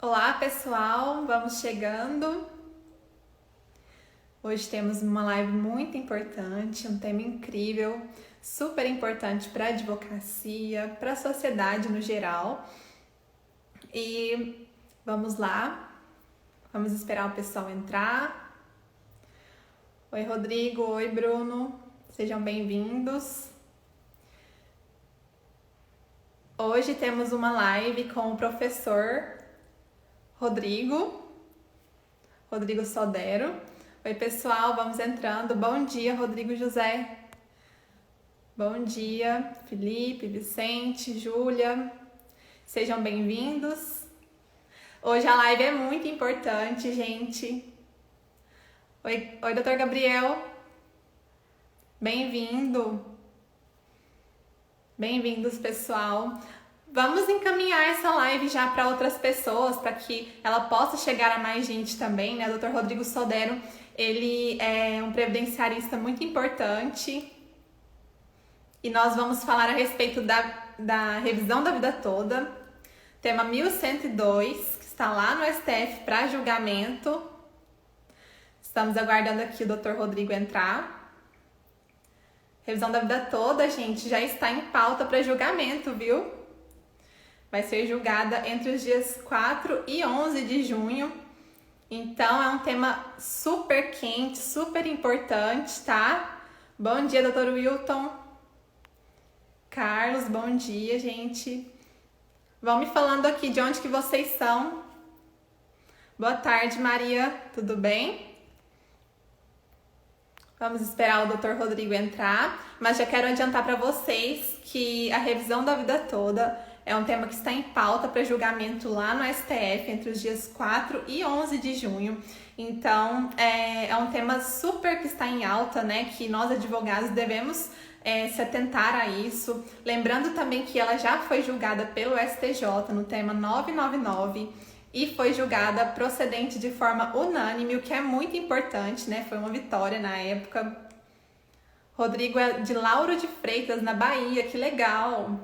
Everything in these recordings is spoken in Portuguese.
Olá, pessoal, vamos chegando. Hoje temos uma live muito importante, um tema incrível, super importante para a advocacia, para a sociedade no geral. E vamos lá, vamos esperar o pessoal entrar. Oi, Rodrigo, oi, Bruno, sejam bem-vindos. Hoje temos uma live com o professor Rodrigo Sodero. Oi, pessoal, vamos entrando. Bom dia, Rodrigo José. Bom dia, Felipe, Vicente, Júlia. Sejam bem-vindos. Hoje a live é muito importante, gente. Oi, doutor Gabriel. Bem-vindo. Bem-vindos, pessoal. Vamos encaminhar essa live já para outras pessoas, para que ela possa chegar a mais gente também, né? O Dr. Rodrigo Sodero, ele é um previdenciarista muito importante e nós vamos falar a respeito da revisão da vida toda, tema 1102, que está lá no STF para julgamento. Estamos aguardando aqui o Dr. Rodrigo entrar. Revisão da vida toda, gente, já está em pauta para julgamento, viu? Vai ser julgada entre os dias 4 e 11 de junho. Então, é um tema super quente, super importante, tá? Bom dia, doutor Wilton. Carlos, bom dia, gente. Vão me falando aqui de onde que vocês são. Boa tarde, Maria. Tudo bem? Vamos esperar o doutor Rodrigo entrar. Mas já quero adiantar para vocês que a revisão da vida toda é um tema que está em pauta para julgamento lá no STF entre os dias 4 e 11 de junho. Então, é um tema super que está em alta, né? Que nós, advogados, devemos se atentar a isso. Lembrando também que ela já foi julgada pelo STJ no tema 999 e foi julgada procedente de forma unânime, o que é muito importante, né? Foi uma vitória na época. Rodrigo é de Lauro de Freitas, na Bahia, que legal!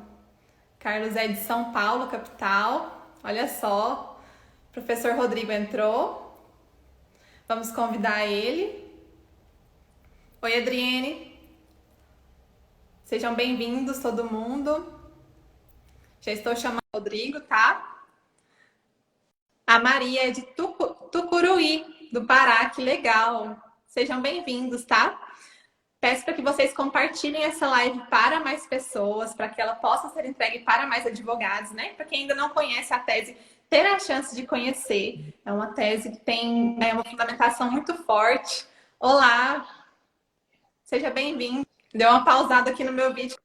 Carlos é de São Paulo, capital. Olha só, o professor Rodrigo entrou. Vamos convidar ele. Oi, Adriene. Sejam bem-vindos, todo mundo. Já estou chamando o Rodrigo, tá? A Maria é de Tucuruí, do Pará, que legal. Sejam bem-vindos, tá? Peço para que vocês compartilhem essa live para mais pessoas, para que ela possa ser entregue para mais advogados, né? Para quem ainda não conhece a tese, ter a chance de conhecer. É uma tese que tem uma fundamentação muito forte. Olá, seja bem-vindo. Deu uma pausada aqui no meu vídeo.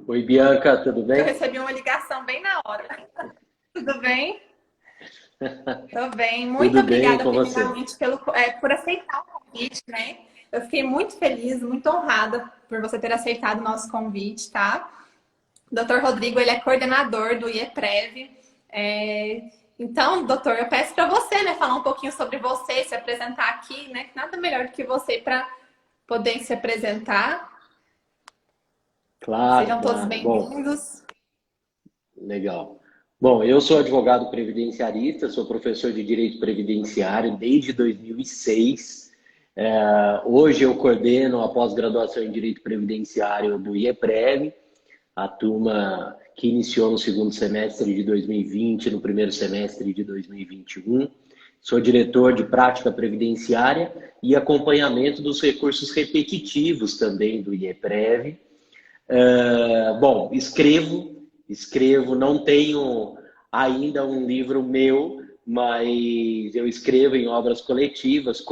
Oi, Bianca, tudo bem? Eu recebi uma ligação bem na hora. Tudo bem? Tudo bem. Muito Tudo bem obrigada, com você? primeiramente, por aceitar o convite, né? Eu fiquei muito feliz, muito honrada por você ter aceitado o nosso convite, tá? O doutor Rodrigo, ele é coordenador do IEPREV. Então, doutor, eu peço para você, né, falar um pouquinho sobre você, se apresentar aqui, né? Nada melhor do que você para poder se apresentar. Claro, Sejam todos claro. Bom, bem-vindos. legal. Bom, eu sou advogado previdenciarista, sou professor de Direito Previdenciário desde 2006. Hoje eu coordeno a pós-graduação em Direito Previdenciário do IEPREV, a turma que iniciou no segundo semestre de 2020, no primeiro semestre de 2021. Sou diretor de prática previdenciária e acompanhamento dos recursos repetitivos também do IEPREV. Bom, escrevo, não tenho ainda um livro meu, mas eu escrevo em obras coletivas,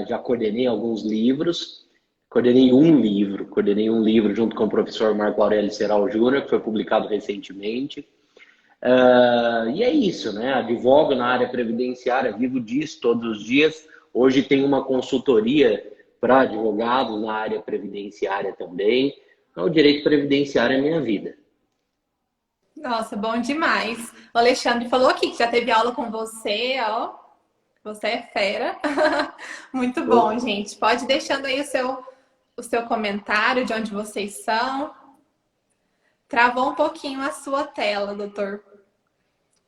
já coordenei alguns livros, coordenei um livro junto com o professor Marco Aurélio Seral Júnior, que foi publicado recentemente. E é isso, né? Advogo na área previdenciária, vivo disso todos os dias. Hoje tem uma consultoria para advogados na área previdenciária também. Então, o direito previdenciário é minha vida. Nossa, bom demais. O Alexandre falou aqui que já teve aula com você, ó. Você é fera. Muito bom, Oh, gente. Pode ir deixando aí o seu comentário de onde vocês são. Travou um pouquinho a sua tela, doutor.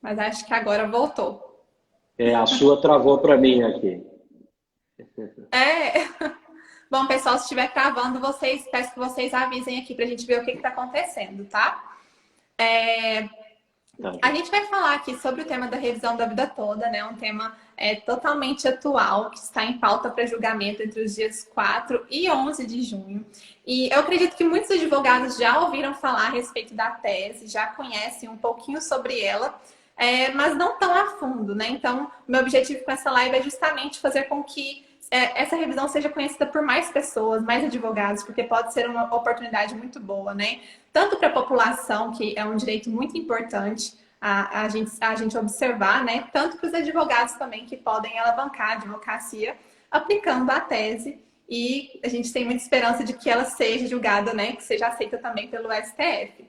Mas acho que agora voltou. A sua travou para mim aqui. É. Bom, pessoal, se estiver travando, peço que vocês avisem aqui para a gente ver o que está acontecendo, tá? Tá, A gente. gente vai falar aqui sobre o tema da revisão da vida toda, né? Um tema totalmente atual, que está em pauta para julgamento entre os dias 4 e 11 de junho. E eu acredito que muitos advogados já ouviram falar a respeito da tese, já conhecem um pouquinho sobre ela, mas não tão a fundo, né? Então, meu objetivo com essa live é justamente fazer com que essa revisão seja conhecida por mais pessoas, mais advogados, porque pode ser uma oportunidade muito boa, né? Tanto para a população, que é um direito muito importante a gente observar, né? Tanto para os advogados também, que podem alavancar a advocacia aplicando a tese. E a gente tem muita esperança de que ela seja julgada, né? Que seja aceita também pelo STF.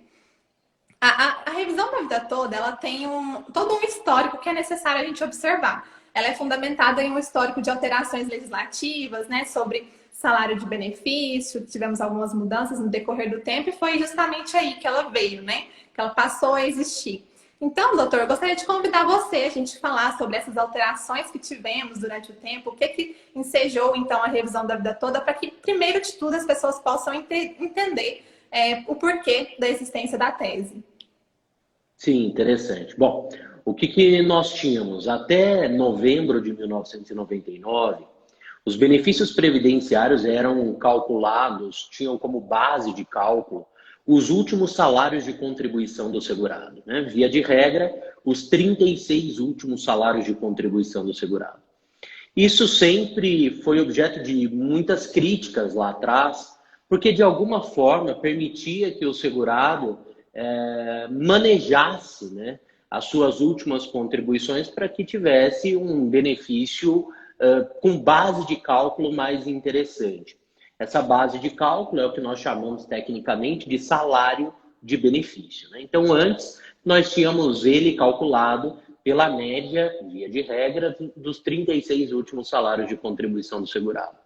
A revisão da vida toda, ela tem todo um histórico que é necessário a gente observar. Ela é fundamentada em um histórico de alterações legislativas, né, sobre salário de benefício, tivemos algumas mudanças no decorrer do tempo e foi justamente aí que ela veio, né, que ela passou a existir. Então, doutor, eu gostaria de convidar você a gente falar sobre essas alterações que tivemos durante o tempo, o que ensejou, então, a revisão da vida toda, para que, primeiro de tudo, as pessoas possam entender o porquê da existência da tese. Sim, interessante. Bom, o que nós tínhamos? Até novembro de 1999, os benefícios previdenciários eram calculados, tinham como base de cálculo os últimos salários de contribuição do segurado, né? Via de regra, os 36 últimos salários de contribuição do segurado. Isso sempre foi objeto de muitas críticas lá atrás, porque de alguma forma permitia que o segurado manejasse, né, as suas últimas contribuições para que tivesse um benefício com base de cálculo mais interessante. Essa base de cálculo é o que nós chamamos tecnicamente de salário de benefício, né? Então, antes, nós tínhamos ele calculado pela média, via de regra, dos 36 últimos salários de contribuição do segurado.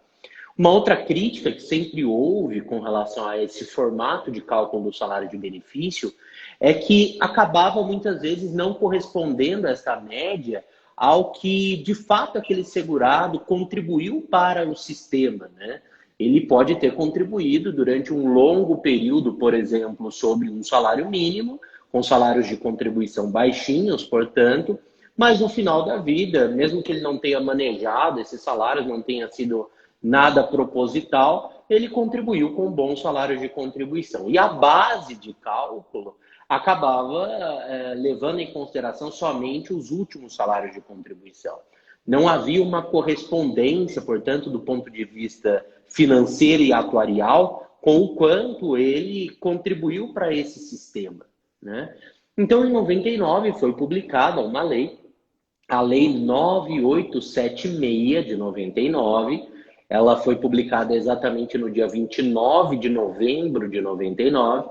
Uma outra crítica que sempre houve com relação a esse formato de cálculo do salário de benefício é que acabava muitas vezes não correspondendo essa média ao que de fato aquele segurado contribuiu para o sistema, né? Ele pode ter contribuído durante um longo período, por exemplo, sobre um salário mínimo, com salários de contribuição baixinhos, portanto, mas no final da vida, mesmo que ele não tenha manejado esses salários, não tenha sido nada proposital, ele contribuiu com bons salários de contribuição. E a base de cálculo acabava levando em consideração somente os últimos salários de contribuição. Não havia uma correspondência, portanto, do ponto de vista financeiro e atuarial, com o quanto ele contribuiu para esse sistema, né? Então, em 99, foi publicada uma lei, a Lei 9876 de 99. Ela foi publicada exatamente no dia 29 de novembro de 99.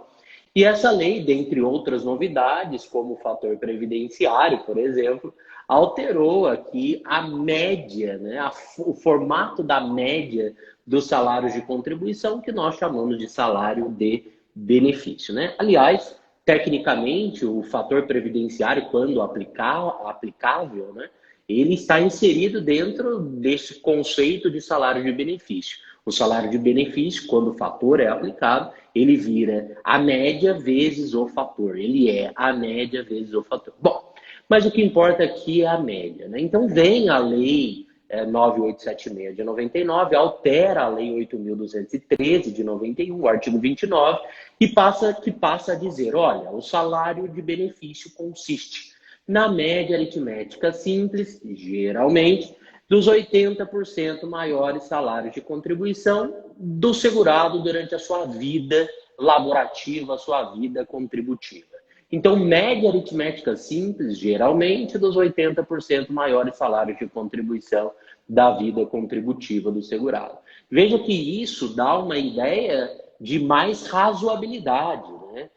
E essa lei, dentre outras novidades, como o fator previdenciário, por exemplo, alterou aqui a média, né, o formato da média dos salários de contribuição, que nós chamamos de salário de benefício, né? Aliás, tecnicamente, o fator previdenciário, quando aplicável, né, ele está inserido dentro desse conceito de salário de benefício. O salário de benefício, quando o fator é aplicado, ele vira a média vezes o fator. Ele é a média vezes o fator. Bom, mas o que importa aqui é a média, né? Então vem a lei 9876 de 99, altera a lei 8.213 de 91, o artigo 29, que passa a dizer, olha, o salário de benefício consiste na média aritmética simples, geralmente, dos 80% maiores salários de contribuição do segurado durante a sua vida laborativa, a sua vida contributiva. Então, média aritmética simples, geralmente, dos 80% maiores salários de contribuição da vida contributiva do segurado. Veja que isso dá uma ideia de mais razoabilidade, né?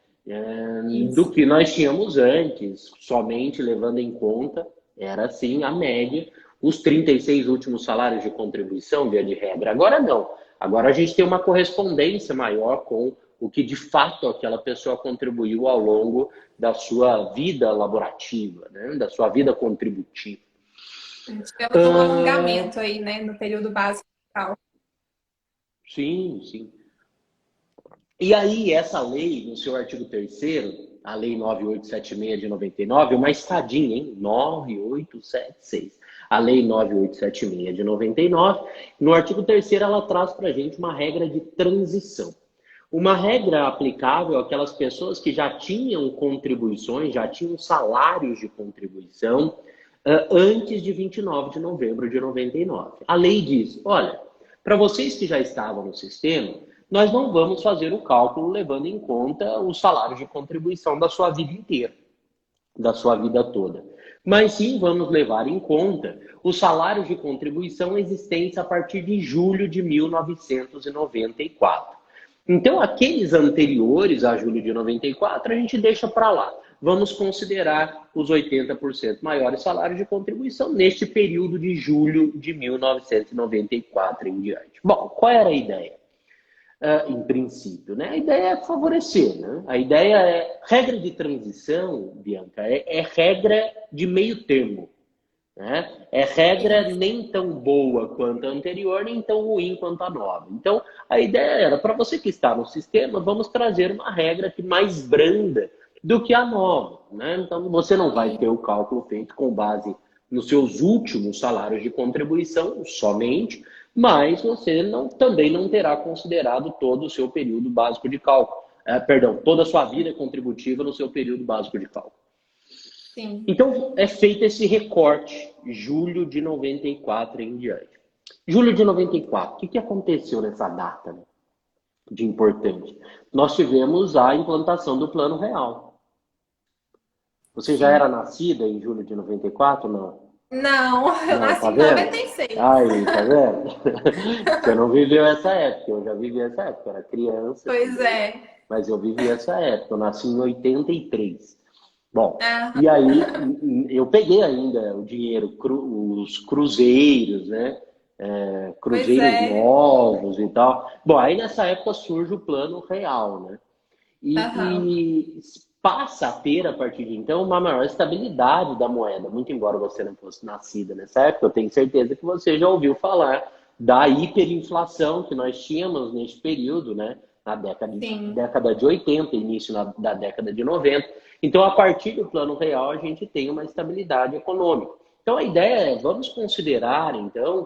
Do que nós tínhamos antes, somente levando em conta, era assim, a média, os 36 últimos salários de contribuição, via de regra. Agora não. Agora a gente tem uma correspondência maior com o que de fato aquela pessoa contribuiu ao longo da sua vida laborativa, né? Da sua vida contributiva. Tivemos um alongamento aí, né, no período básico de cálculo. Sim, sim. E aí, essa lei, no seu artigo 3º, a Lei 9876 de 99, uma escadinha, hein? 9876. A Lei 9876 de 99, no artigo 3º, ela traz para a gente uma regra de transição. Uma regra aplicável àquelas pessoas que já tinham contribuições, já tinham salários de contribuição antes de 29 de novembro de 99. A lei diz, olha, para vocês que já estavam no sistema, nós não vamos fazer o cálculo levando em conta os salários de contribuição da sua vida inteira, da sua vida toda. Mas sim vamos levar em conta os salários de contribuição existentes a partir de julho de 1994. Então, aqueles anteriores a julho de 94, a gente deixa para lá. Vamos considerar os 80% maiores salários de contribuição neste período de julho de 1994 em diante. Bom, qual era a ideia? Em princípio, né? A ideia é favorecer, né? A ideia é regra de transição, Bianca, é regra de meio termo, né? É regra nem tão boa quanto a anterior, nem tão ruim quanto a nova. Então, a ideia era, para você que está no sistema, vamos trazer uma regra que mais branda do que a nova, né? Então, você não vai ter o cálculo feito com base nos seus últimos salários de contribuição somente, mas você também não terá considerado todo o seu período básico de cálculo. Toda a sua vida contributiva no seu período básico de cálculo. Sim. Então, é feito esse recorte, julho de 94 em diante. Julho de 94, o que aconteceu nessa data, né, de importante? Nós tivemos a implantação do Plano Real. Você já era nascida em julho de 94, não? Não, eu Não, nasci tá em vendo? 96. Aí, tá vendo? Você não viveu essa época, eu já vivi essa época, eu era criança. Pois é. Mas eu vivi essa época, eu nasci em 83. Bom, Aham. e aí eu peguei ainda o dinheiro, os cruzeiros, né? Pois Cruzeiros é. novos e tal. Bom, aí nessa época surge o Plano Real, né? Aham. E passa a ter, a partir de então, uma maior estabilidade da moeda. Muito embora você não fosse nascida nessa época, eu tenho certeza que você já ouviu falar da hiperinflação que nós tínhamos nesse período, né? Na Sim. década de 80, início da década de 90. Então, a partir do Plano Real, a gente tem uma estabilidade econômica. Então, a ideia é, vamos considerar, então,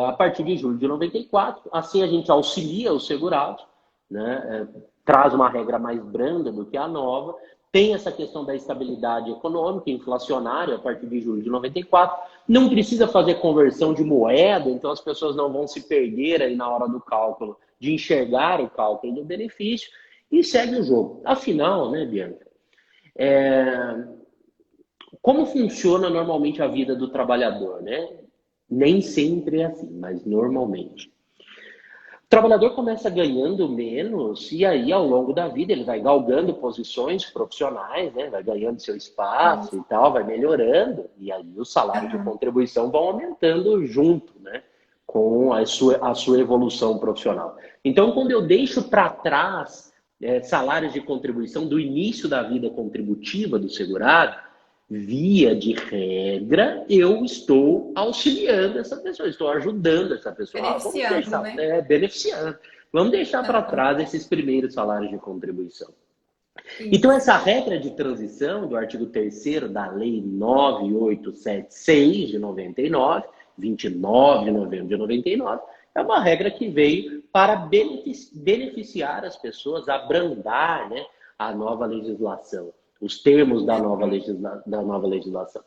a partir de julho de 94, assim a gente auxilia os segurados, né? Traz uma regra mais branda do que a nova, tem essa questão da estabilidade econômica, inflacionária, a partir de julho de 94, não precisa fazer conversão de moeda, então as pessoas não vão se perder aí na hora do cálculo, de enxergar o cálculo do benefício, e segue o jogo. Afinal, né, Bianca, como funciona normalmente a vida do trabalhador, né? Nem sempre é assim, mas normalmente. O trabalhador começa ganhando menos e aí, ao longo da vida, ele vai galgando posições profissionais, né? Vai ganhando seu espaço e tal, vai melhorando. E aí os salários de Aham. contribuição vão aumentando junto, né? Com a sua evolução profissional. Então, quando eu deixo para trás salários de contribuição do início da vida contributiva do segurado, via de regra, eu estou auxiliando essa pessoa, estou ajudando essa pessoa. Vamos Beneficiando, deixar, né? beneficiando. Vamos deixar para Aham. trás esses primeiros salários de contribuição. Então, Isso. essa regra de transição do artigo 3º da Lei 9876 de 99, 29 de novembro de 99, é uma regra que veio para beneficiar as pessoas, abrandar, né, a nova legislação, os termos da nova legislação.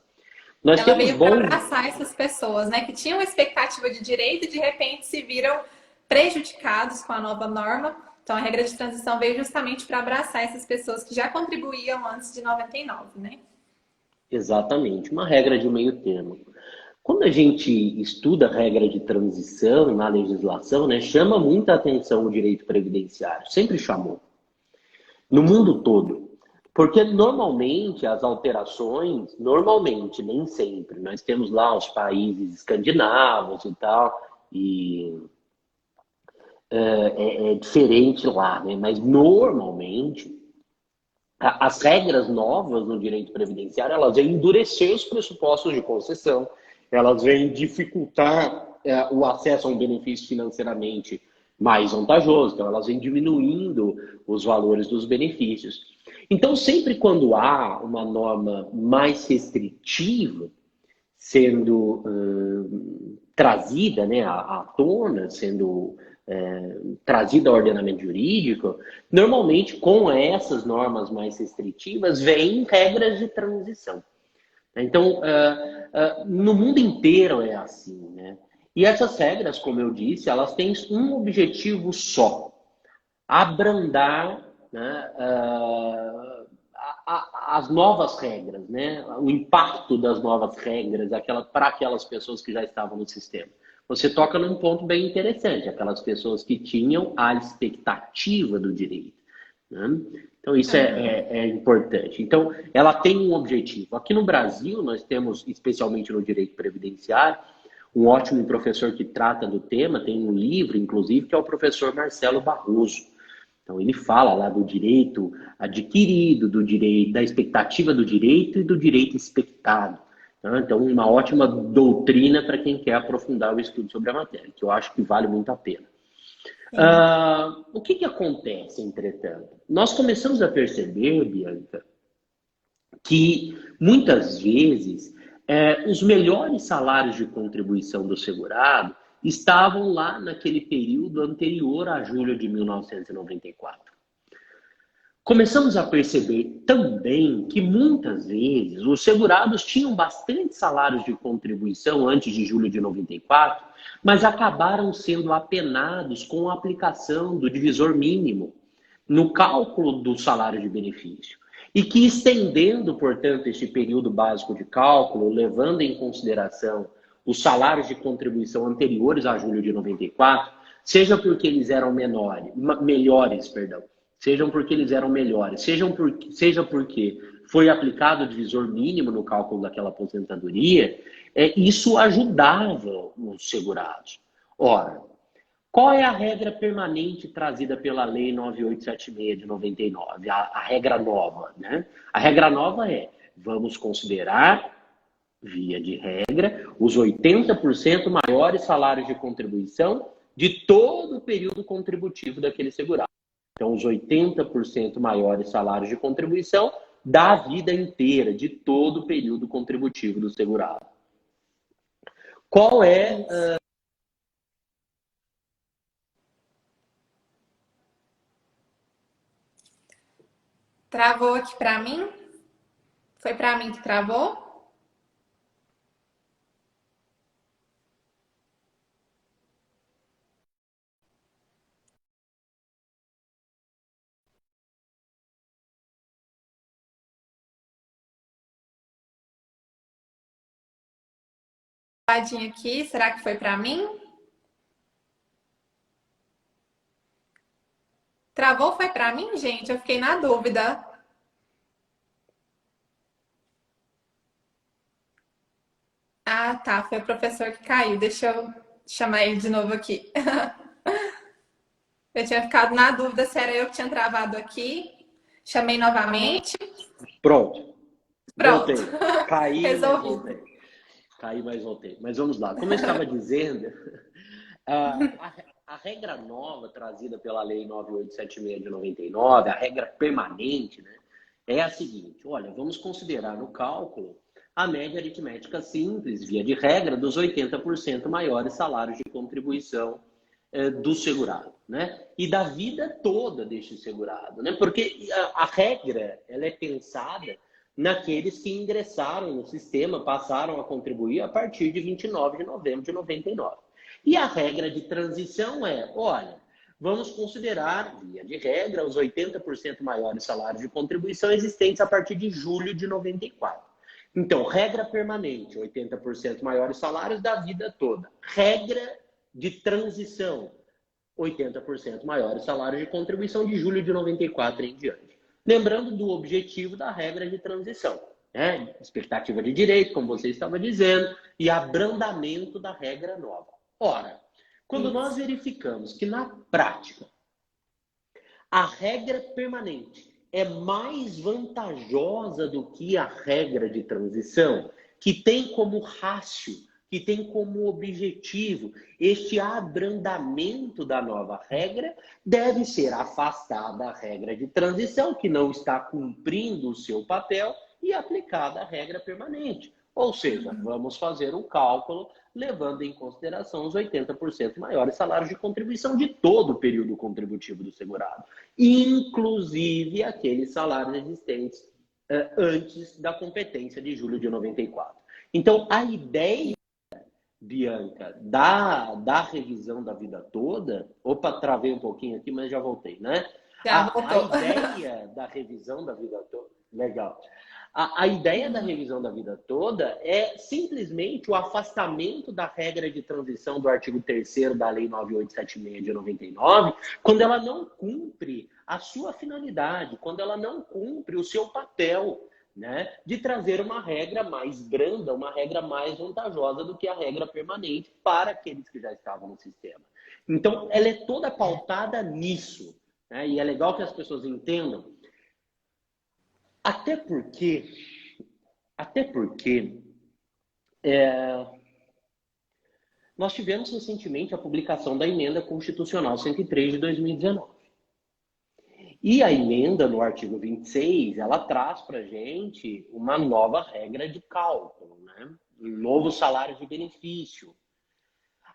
Nós Ela temos veio para bons... abraçar essas pessoas, né, que tinham expectativa de direito e de repente se viram prejudicados com a nova norma. Então, a regra de transição veio justamente para abraçar essas pessoas que já contribuíam antes de 99, né? Exatamente, uma regra de meio termo. Quando a gente estuda a regra de transição na legislação, né, chama muita atenção o direito previdenciário, sempre chamou, no mundo todo. Porque normalmente as alterações, normalmente, nem sempre, nós temos lá os países escandinavos e tal, e é diferente lá, né? Mas normalmente as regras novas no direito previdenciário, elas vêm endurecer os pressupostos de concessão, elas vêm dificultar o acesso a um benefício financeiramente mais vantajoso, então elas vêm diminuindo os valores dos benefícios. Então, sempre quando há uma norma mais restritiva sendo trazida, né, à tona, sendo trazida ao ordenamento jurídico, normalmente com essas normas mais restritivas vêm regras de transição. Então, no mundo inteiro é assim, né? E essas regras, como eu disse, elas têm um objetivo só: abrandar, né, as novas regras, né? O impacto das novas regras para aquelas pessoas que já estavam no sistema. Você toca num ponto bem interessante, aquelas pessoas que tinham a expectativa do direito, né? Então, isso é importante. Então, ela tem um objetivo. Aqui no Brasil, nós temos, especialmente no direito previdenciário, um ótimo professor que trata do tema, tem um livro, inclusive, que é o professor Marcelo Barroso. Então, ele fala lá do direito adquirido, do direito, da expectativa do direito e do direito expectado. Então, uma ótima doutrina para quem quer aprofundar o estudo sobre a matéria, que eu acho que vale muito a pena. O que acontece, entretanto? Nós começamos a perceber, Bianca, que muitas vezes os melhores salários de contribuição do segurado estavam lá naquele período anterior a julho de 1994. Começamos a perceber também que muitas vezes os segurados tinham bastante salários de contribuição antes de julho de 94, mas acabaram sendo apenados com a aplicação do divisor mínimo no cálculo do salário de benefício. E que estendendo, portanto, esse período básico de cálculo, levando em consideração os salários de contribuição anteriores a julho de 94, seja porque eles eram melhores, sejam porque eles eram melhores, seja porque foi aplicado o divisor mínimo no cálculo daquela aposentadoria, isso ajudava os segurados. Ora, qual é a regra permanente trazida pela Lei 9876 de 99? A regra nova, né? A regra nova é: vamos considerar, via de regra, os 80% maiores salários de contribuição de todo o período contributivo daquele segurado. Então, os 80% maiores salários de contribuição da vida inteira, de todo o período contributivo do segurado. Qual é... Travou aqui para mim? Foi para mim que travou? Aqui, será que foi para mim? Travou foi para mim, gente? Eu fiquei na dúvida. Ah, tá. Foi o professor que caiu. Deixa eu chamar ele de novo aqui. Eu tinha ficado na dúvida se era eu que tinha travado aqui. Chamei novamente. Pronto. Pronto. Voltei. Caí, Resolvido. mas voltei. Caí, mas voltei. Mas vamos lá. Como eu estava dizendo, a regra nova trazida pela Lei 9876 de 99, a regra permanente, né, é a seguinte: olha, vamos considerar no cálculo a média aritmética simples, via de regra, dos 80% maiores salários de contribuição do segurado, né? E da vida toda deste segurado, né? Porque a regra, ela é pensada naqueles que ingressaram no sistema, passaram a contribuir a partir de 29 de novembro de 99. E a regra de transição é, olha, vamos considerar, via de regra, os 80% maiores salários de contribuição existentes a partir de julho de 94. Então, regra permanente, 80% maiores salários da vida toda. Regra de transição, 80% maiores salários de contribuição de julho de 94 em diante. Lembrando do objetivo da regra de transição, né? Expectativa de direito, como você estava dizendo, e abrandamento da regra nova. Ora, Quando nós verificamos que na prática a regra permanente é mais vantajosa do que a regra de transição, que tem como rácio, que tem como objetivo este abrandamento da nova regra, deve ser afastada a regra de transição, que não está cumprindo o seu papel, e aplicada a regra permanente. Ou seja, vamos fazer um cálculo levando em consideração os 80% maiores salários de contribuição de todo o período contributivo do segurado, inclusive aqueles salários existentes antes da competência de julho de 94. Então, a ideia, Bianca, da revisão da vida toda... Opa, travei um pouquinho aqui, mas já voltei, né? Já voltou. A ideia da revisão da vida toda... Legal. A ideia da revisão da vida toda é simplesmente o afastamento da regra de transição do artigo 3º da Lei 9876 de 99, quando ela não cumpre a sua finalidade, quando ela não cumpre o seu papel, né, de trazer uma regra mais branda, uma regra mais vantajosa do que a regra permanente para aqueles que já estavam no sistema. Então, ela é toda pautada nisso, né, e é legal que as pessoas entendam. Até porque nós tivemos recentemente a publicação da Emenda Constitucional 103 de 2019. E a emenda, no artigo 26, ela traz para a gente uma nova regra de cálculo, né? Um novo salário de benefício.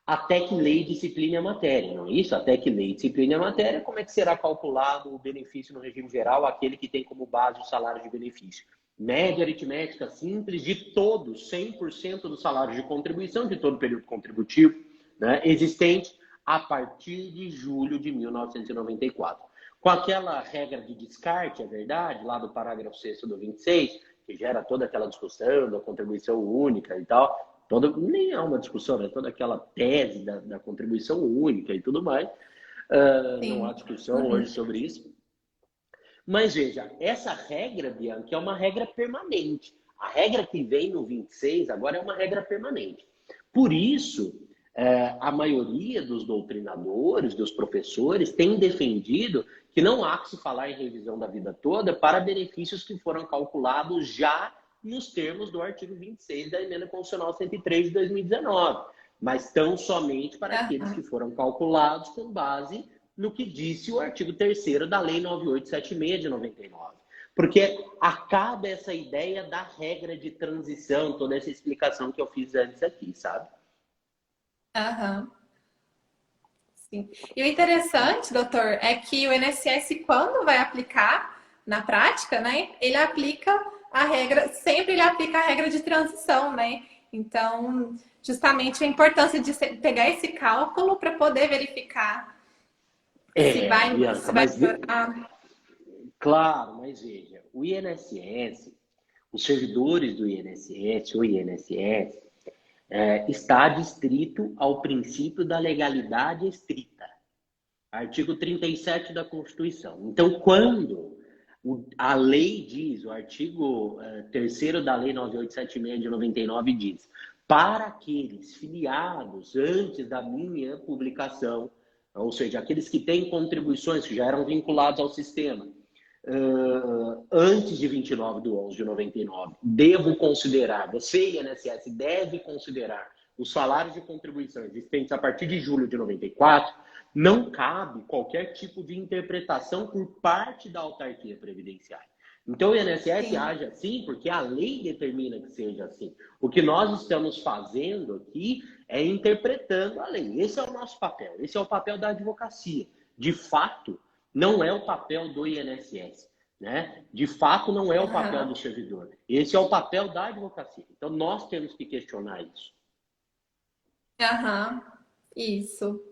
Até que lei discipline a matéria, não é isso? Até que lei discipline a matéria, como é que será calculado o benefício no regime geral, aquele que tem como base o salário de benefício? Média aritmética simples de todos, 100% do salário de contribuição de todo o período contributivo, né, existente a partir de julho de 1994. Com aquela regra de descarte, é verdade, lá do parágrafo 6º do 26, que gera toda aquela discussão da contribuição única e tal... nem é uma discussão, é toda aquela tese da contribuição única e tudo mais. Não há discussão hoje sobre isso. Mas veja, essa regra, Bianca, é uma regra permanente. A regra que vem no 26 agora é uma regra permanente. Por isso, a maioria dos doutrinadores, dos professores, tem defendido que não há que se falar em revisão da vida toda para benefícios que foram calculados já nos termos do artigo 26 da Emenda Constitucional 103 de 2019, mas tão somente para aqueles que foram calculados com base no que disse o artigo 3º da Lei 9876 de 99. Porque acaba essa ideia da regra de transição, toda essa explicação que eu fiz antes aqui, sabe? Sim. E o interessante, doutor, é que o INSS, quando vai aplicar na prática, né, ele aplica a regra, sempre ele aplica a regra de transição, né? Então, justamente a importância de pegar esse cálculo para poder verificar se vai melhorar. Claro, mas veja, o INSS, os servidores do INSS, o INSS, está adstrito ao princípio da legalidade estrita, artigo 37 da Constituição. Então, quando a lei diz, o artigo 3º da Lei 9876 de 99 diz, para aqueles filiados antes da minha publicação, ou seja, aqueles que têm contribuições que já eram vinculados ao sistema, antes de 29 de 11 de 99, devo considerar, você, INSS, deve considerar os salários de contribuição existentes a partir de julho de 94, não cabe qualquer tipo de interpretação por parte da autarquia previdenciária. Então o INSS age assim porque a lei determina que seja assim. O que nós estamos fazendo aqui é interpretando a lei. Esse é o nosso papel, esse é o papel da advocacia. De fato, não é o papel do INSS, né? De fato, não é o papel do servidor. Esse é o papel da advocacia. Então nós temos que questionar isso. Isso.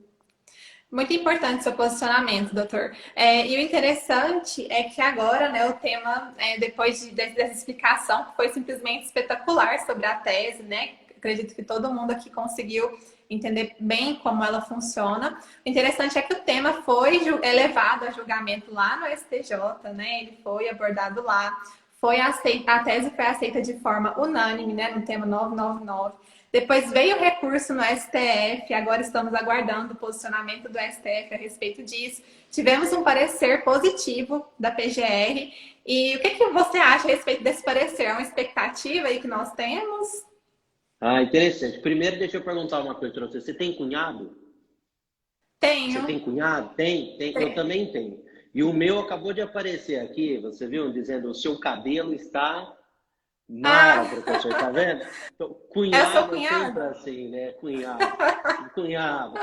Muito importante seu posicionamento, doutor. E o interessante é que agora, né, o tema, depois dessa explicação, que foi simplesmente espetacular sobre a tese, né? Acredito que todo mundo aqui conseguiu entender bem como ela funciona. O interessante é que o tema foi elevado a julgamento lá no STJ, né? Ele foi abordado lá, foi aceita, a tese foi aceita de forma unânime, né, no tema 999. Depois veio o recurso no STF, agora estamos aguardando o posicionamento do STF a respeito disso. Tivemos um parecer positivo da PGR. E o que, que você acha a respeito desse parecer? É uma expectativa aí que nós temos? Ah, interessante. Primeiro, deixa eu perguntar uma coisa para você. Você tem cunhado? Você Tenho. tem cunhado? Tem, tem. Eu também tenho. E o meu acabou de aparecer aqui, você viu, dizendo o seu cabelo está na hora, Ah, professor, tá vendo? Então, é o seu cunhado é sempre cunhado? assim, né? Cunhado. Cunhado.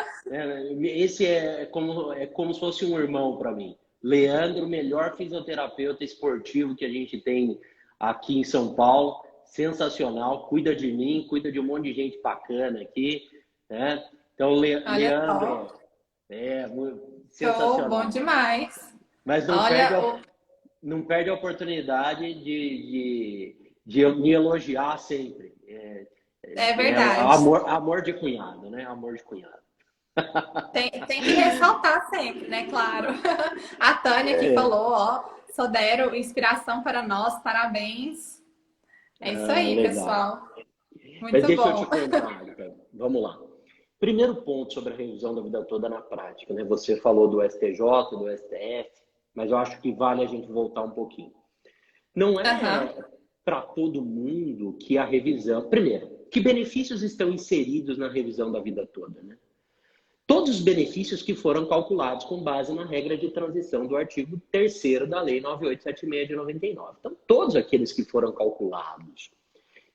Esse é como se fosse um irmão para mim. Leandro, o melhor fisioterapeuta esportivo que a gente tem aqui em São Paulo. Sensacional. Cuida de mim, cuida de um monte de gente bacana aqui, né? Então, Olha Leandro, só. sensacional. Bom demais. Mas Olha, o... não perde a oportunidade de me elogiar sempre. é É verdade. amor de cunhado, né? Amor de cunhado. Tem que ressaltar sempre, né? Claro. A Tânia que falou, ó, Sodero, inspiração para nós, parabéns. É isso Ah, aí, legal. pessoal. Mas Muito deixa eu te bom. contar, então. Vamos lá. Primeiro ponto sobre a revisão da vida toda na prática, né? Você falou do STJ, do STF, mas eu acho que vale a gente voltar um pouquinho. Não Aham. é para todo mundo que a revisão. Primeiro, que benefícios estão inseridos na revisão da vida toda, né? Todos os benefícios que foram calculados com base na regra de transição do artigo 3º da Lei 9876 de 99. Então, todos aqueles que foram calculados,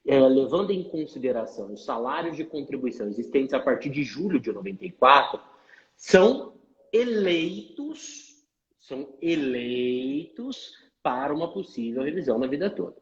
levando em consideração os salários de contribuição existentes a partir de julho de 94, são eleitos, são eleitos para uma possível revisão na vida toda.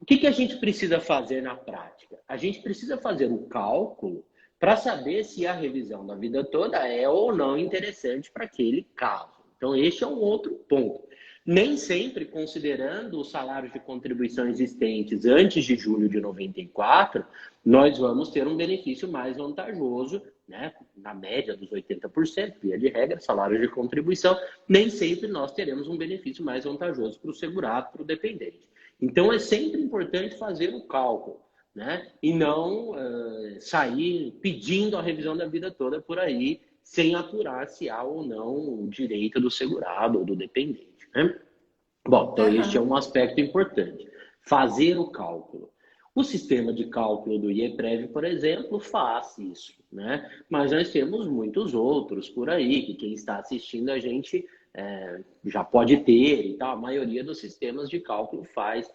O que a gente precisa fazer na prática? A gente precisa fazer o cálculo para saber se a revisão da vida toda é ou não interessante para aquele caso. Então, este é um outro ponto. Nem sempre, considerando os salários de contribuição existentes antes de julho de 94, nós vamos ter um benefício mais vantajoso, né? Na média dos 80%, via de regra, salários de contribuição, nem sempre nós teremos um benefício mais vantajoso para o segurado, para o dependente. Então, é sempre importante fazer o cálculo, né? E não sair pedindo a revisão da vida toda por aí, sem apurar se há ou não o direito do segurado ou do dependente, né? Bom, então este é Aham. um aspecto importante. Fazer o cálculo. O sistema de cálculo do IEPREV, por exemplo, faz isso, né? Mas nós temos muitos outros por aí, que quem está assistindo a gente já pode ter e tal. A maioria dos sistemas de cálculo faz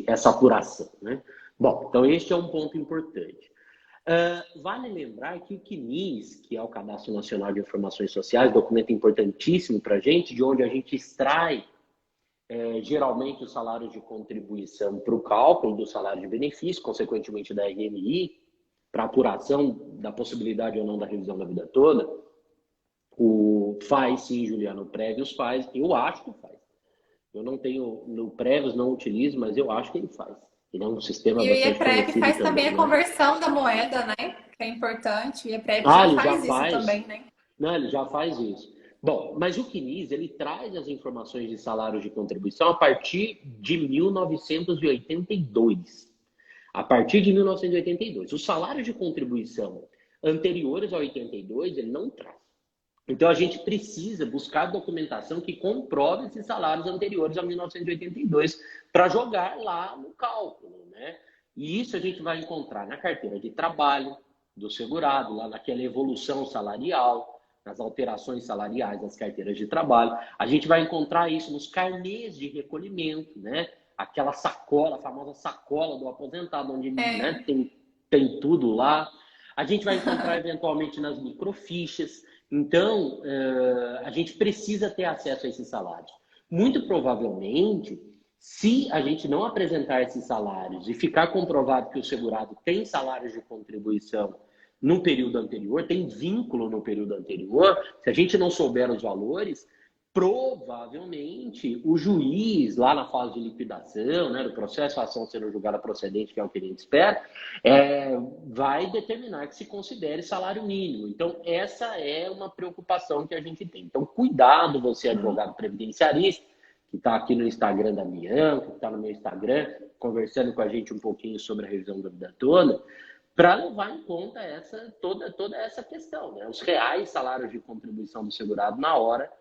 essa apuração, né? Bom, então este é um ponto importante. Vale lembrar que o CNIS, que é o Cadastro Nacional de Informações Sociais, documento importantíssimo para a gente, de onde a gente extrai geralmente os salários de contribuição para o cálculo do salário de benefício, consequentemente da RMI, para apuração da possibilidade ou não da revisão da vida toda. O faz, sim, Juliano, o Prévios faz, eu acho que faz. Eu não tenho, no Prévios não utilizo, mas eu acho que ele faz. Ele é um sistema E o bastante IEPREV conhecido faz também também, a né? conversão da moeda, né? Que é importante. O IEPREV Ah, já ele já faz isso faz. também, né? Não, ele já faz isso. Bom, mas o CNIS, ele traz as informações de salários de contribuição a partir de 1982. A partir de 1982. Os salários de contribuição anteriores a 82, ele não traz. Então, a gente precisa buscar documentação que comprove esses salários anteriores a 1982 para jogar lá no cálculo, né? E isso a gente vai encontrar na carteira de trabalho do segurado, lá naquela evolução salarial, nas alterações salariais das carteiras de trabalho. A gente vai encontrar isso nos carnês de recolhimento, né? Aquela sacola, a famosa sacola do aposentado, onde, né, É. tem tudo lá. A gente vai encontrar eventualmente nas microfichas. Então, a gente precisa ter acesso a esses salários. Muito provavelmente, se a gente não apresentar esses salários e ficar comprovado que o segurado tem salários de contribuição no período anterior, tem vínculo no período anterior, se a gente não souber os valores, provavelmente o juiz, lá na fase de liquidação, né, do processo, a ação sendo julgada procedente, que é o que a gente espera, vai determinar que se considere salário mínimo. Então, essa é uma preocupação que a gente tem. Então, cuidado, você advogado previdenciarista, que está aqui no Instagram da Bianca, que está no meu Instagram, conversando com a gente um pouquinho sobre a revisão da vida toda, para levar em conta toda essa questão, né? Os reais salários de contribuição do segurado na hora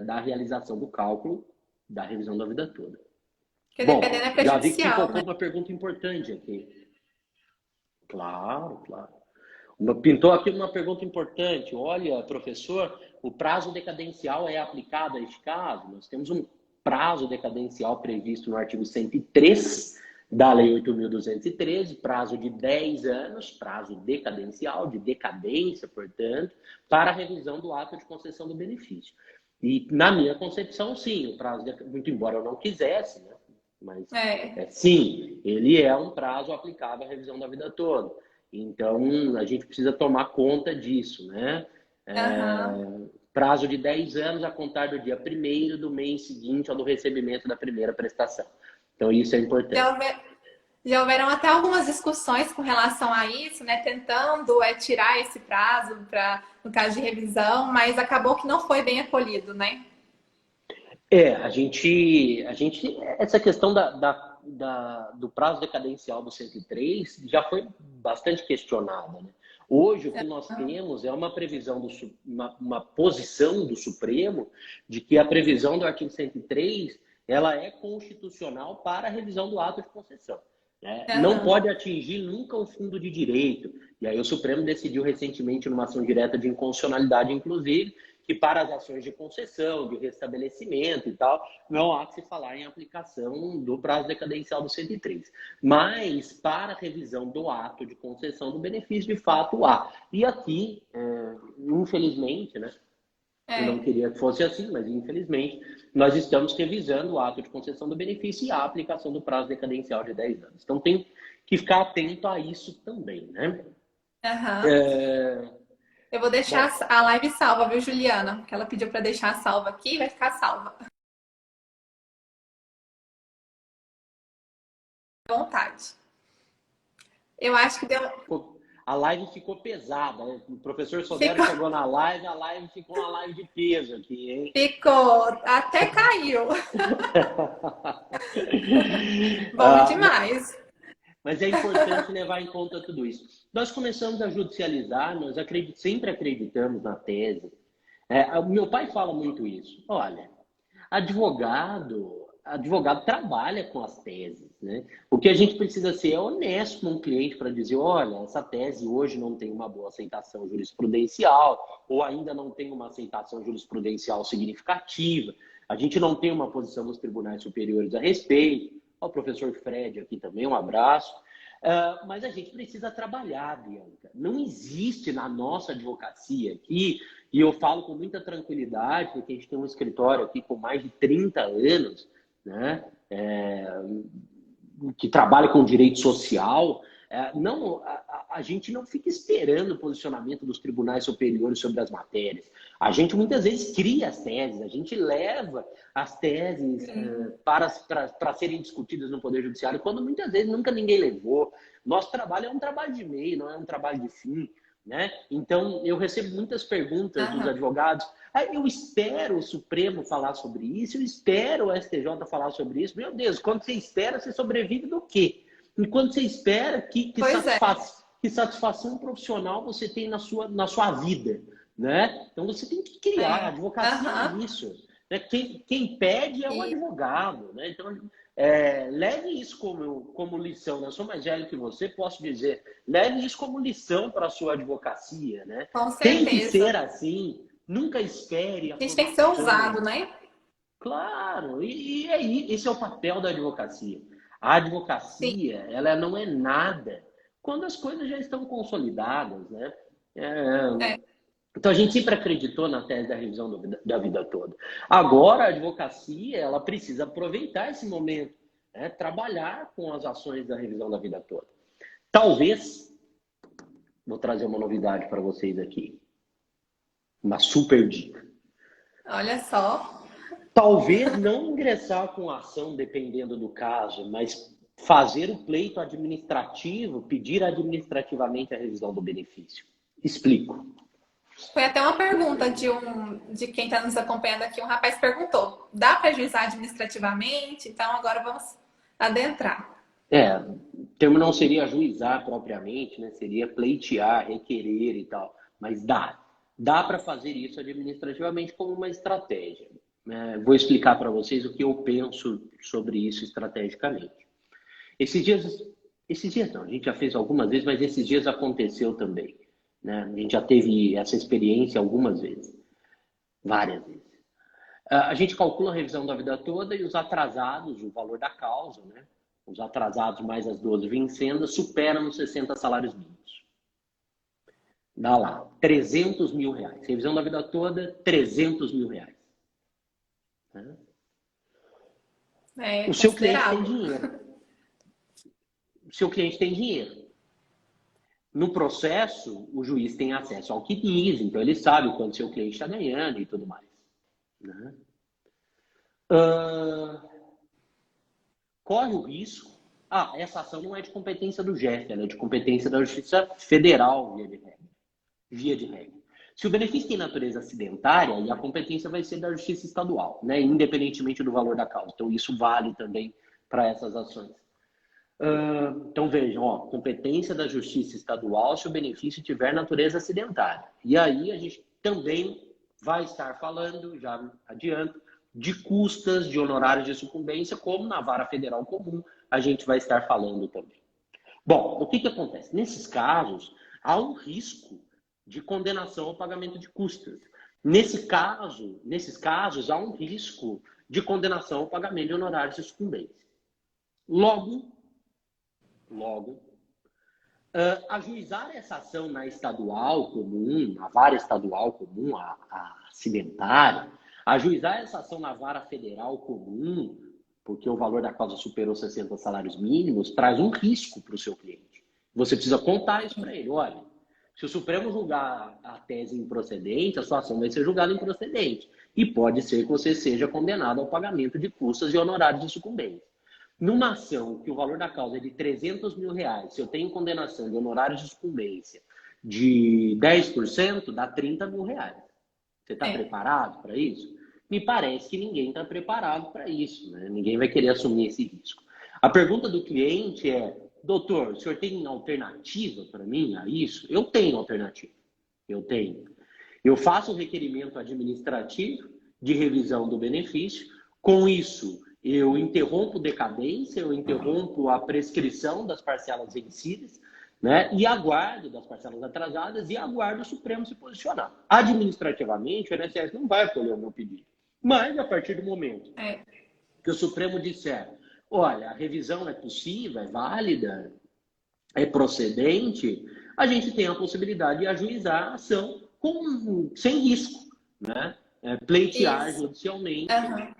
da realização do cálculo da revisão da vida toda. Porque dependendo é Bom, já vi que prejudicial, ficou né? uma pergunta importante aqui. Claro, claro. Pintou aqui uma pergunta importante. Olha, professor, o prazo decadencial é aplicado a este caso? Nós temos um prazo decadencial previsto no artigo 103 da Lei 8.213, prazo de 10 anos, prazo decadencial, de decadência, portanto, para a revisão do ato de concessão do benefício. E, na minha concepção, sim, o prazo, muito embora eu não quisesse, né? Mas, sim, ele é um prazo aplicável à revisão da vida toda. Então, a gente precisa tomar conta disso, né? Prazo de 10 anos a contar do dia 1º do mês seguinte ao do recebimento da primeira prestação. Então, isso é importante. Já houveram até algumas discussões com relação a isso, né? Tentando tirar esse prazo no caso de revisão, mas acabou que não foi bem acolhido, né? Essa questão do prazo decadencial do 103 já foi bastante questionada, né? Hoje, o que nós temos é uma previsão, uma posição do Supremo de que a previsão do artigo 103 ela é constitucional para a revisão do ato de concessão. Né? Não pode atingir nunca o fundo de direito. E aí o Supremo decidiu recentemente, numa ação direta de inconstitucionalidade, inclusive, que para as ações de concessão, de restabelecimento e tal, não há que se falar em aplicação do prazo decadencial do 103. Mas para a revisão do ato de concessão do benefício, de fato, há. E aqui, infelizmente, né? Eu não queria que fosse assim, mas infelizmente, nós estamos revisando o ato de concessão do benefício e a aplicação do prazo decadencial de 10 anos. Então tem que ficar atento a isso também, né? Eu vou deixar a live salva, viu, Juliana? Porque ela pediu para deixar salva aqui, vai ficar salva. À vontade. Eu acho que deu. A live ficou pesada, né? O professor Sodero chegou na live, a live ficou uma live de peso aqui, hein? Ficou, até caiu. Bom demais. Mas é importante levar em conta tudo isso. Nós começamos a judicializar, nós sempre acreditamos na tese. Meu pai fala muito isso. Olha, advogado trabalha com as teses, né? O que a gente precisa ser é honesto com um cliente para dizer, olha, essa tese hoje não tem uma boa aceitação jurisprudencial, ou ainda não tem uma aceitação jurisprudencial significativa, a gente não tem uma posição nos tribunais superiores a respeito. O professor Fred aqui também, um abraço. Mas a gente precisa trabalhar, Bianca. Não existe na nossa advocacia aqui, e eu falo com muita tranquilidade, porque a gente tem um escritório aqui com mais de 30 anos, né? Que trabalha com direito social. A gente não fica esperando o posicionamento dos tribunais superiores sobre as matérias. A gente muitas vezes cria as teses, a gente leva as teses para serem discutidas no Poder Judiciário, quando muitas vezes nunca ninguém levou. Nosso trabalho é um trabalho de meio, não é um trabalho de fim. Né? Então, eu recebo muitas perguntas dos advogados. Eu espero o Supremo falar sobre isso, eu espero o STJ falar sobre isso. Meu Deus, quando você espera, você sobrevive do quê? E quando você espera, que satisfação profissional você tem na sua vida? Né? Então, você tem que criar. A advocacia é isso. Né? Quem pede é o advogado. Né? Então, leve isso como lição. Eu sou mais velho que você, posso dizer. Leve isso como lição para a sua advocacia. Né? Com certeza. Tem que ser assim. Nunca espere. A gente tem que ser ousado, né? Claro. Esse é o papel da advocacia. A advocacia, ela não é nada quando as coisas já estão consolidadas. Né? Então, a gente sempre acreditou na tese da revisão da vida toda. Agora, a advocacia, ela precisa aproveitar esse momento, né? Trabalhar com as ações da revisão da vida toda. Talvez, vou trazer uma novidade para vocês aqui. Uma super dica. Olha só. Talvez não ingressar com ação, dependendo do caso, mas fazer o pleito administrativo, pedir administrativamente a revisão do benefício. Explico. Foi até uma pergunta de quem está nos acompanhando aqui. Um rapaz perguntou: dá para ajuizar administrativamente? Então agora vamos adentrar. É, o termo não seria ajuizar propriamente, né? Seria pleitear, requerer e tal. Mas dá. Dá para fazer isso administrativamente como uma estratégia. Vou explicar para vocês o que eu penso sobre isso estrategicamente. Esses dias não, a gente já fez algumas vezes, mas esses dias aconteceu também. Né? A gente já teve essa experiência algumas vezes, várias vezes. A gente calcula a revisão da vida toda e os atrasados, o valor da causa, né? Os atrasados mais as 12 vincendas, superam os 60 salários mínimos. Dá lá, 300 mil reais. Revisão da vida toda, 300 mil reais. Né? É O seu cliente tem considerável. dinheiro. O seu cliente tem dinheiro. No processo, o juiz tem acesso ao CNIS, então ele sabe quanto seu cliente está ganhando e tudo mais. Né? Corre o risco. Essa ação não é de competência do GEF, ela é de competência da Justiça Federal, via de regra. Se o benefício tem natureza acidentária, a competência vai ser da Justiça Estadual, né? Independentemente do valor da causa. Então, isso vale também para essas ações. Então, vejam, competência da Justiça Estadual se o benefício tiver natureza acidentária. E aí a gente também vai estar falando, já adianto, de custas, de honorários de sucumbência, como na vara federal comum a gente vai estar falando também. Bom, o que acontece? Nesses casos, há um risco de condenação ao pagamento de custas. Nesses casos, há um risco de condenação ao pagamento de honorários de sucumbência. Logo, ajuizar essa ação na estadual comum, na vara estadual comum, a acidentária, ajuizar essa ação na vara federal comum, porque o valor da causa superou 60 salários mínimos, traz um risco para o seu cliente. Você precisa contar isso para ele. Olha, se o Supremo julgar a tese improcedente, a sua ação vai ser julgada improcedente. E pode ser que você seja condenado ao pagamento de custas e honorários de sucumbência. Numa ação que o valor da causa é de 300 mil reais, se eu tenho condenação de honorários de sucumbência de 10%, dá 30 mil reais. Você está preparado para isso? Me parece que ninguém está preparado para isso, né? Ninguém vai querer assumir esse risco. A pergunta do cliente é: doutor, o senhor tem alternativa para mim a isso? Eu tenho alternativa. Eu tenho. Eu faço o requerimento administrativo de revisão do benefício. Com isso, eu interrompo decadência, eu interrompo a prescrição das parcelas vencidas, né? E aguardo das parcelas atrasadas e aguardo o Supremo se posicionar. Administrativamente, o INSS não vai acolher o meu pedido. Mas, a partir do momento que o Supremo disser: olha, a revisão é possível, é válida, é procedente, a gente tem a possibilidade de ajuizar a ação sem risco, né? Pleitear judicialmente a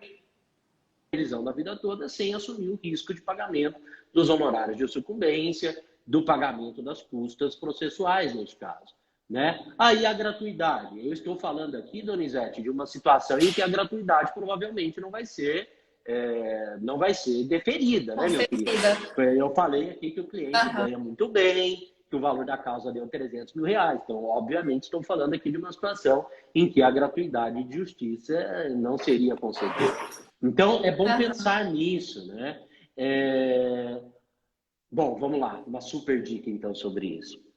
revisão da vida toda sem assumir o risco de pagamento dos honorários de sucumbência, do pagamento das custas processuais, neste caso. Né? Aí a gratuidade. Eu estou falando aqui, Donizete, de uma situação em que a gratuidade provavelmente não vai ser deferida, né, meu querido? Eu falei aqui que o cliente ganha muito bem, que o valor da causa deu 300 mil reais. Então, obviamente, estou falando aqui de uma situação em que a gratuidade de justiça não seria concedida. Então, é bom pensar nisso, né? Bom, vamos lá. Uma super dica, então, sobre isso.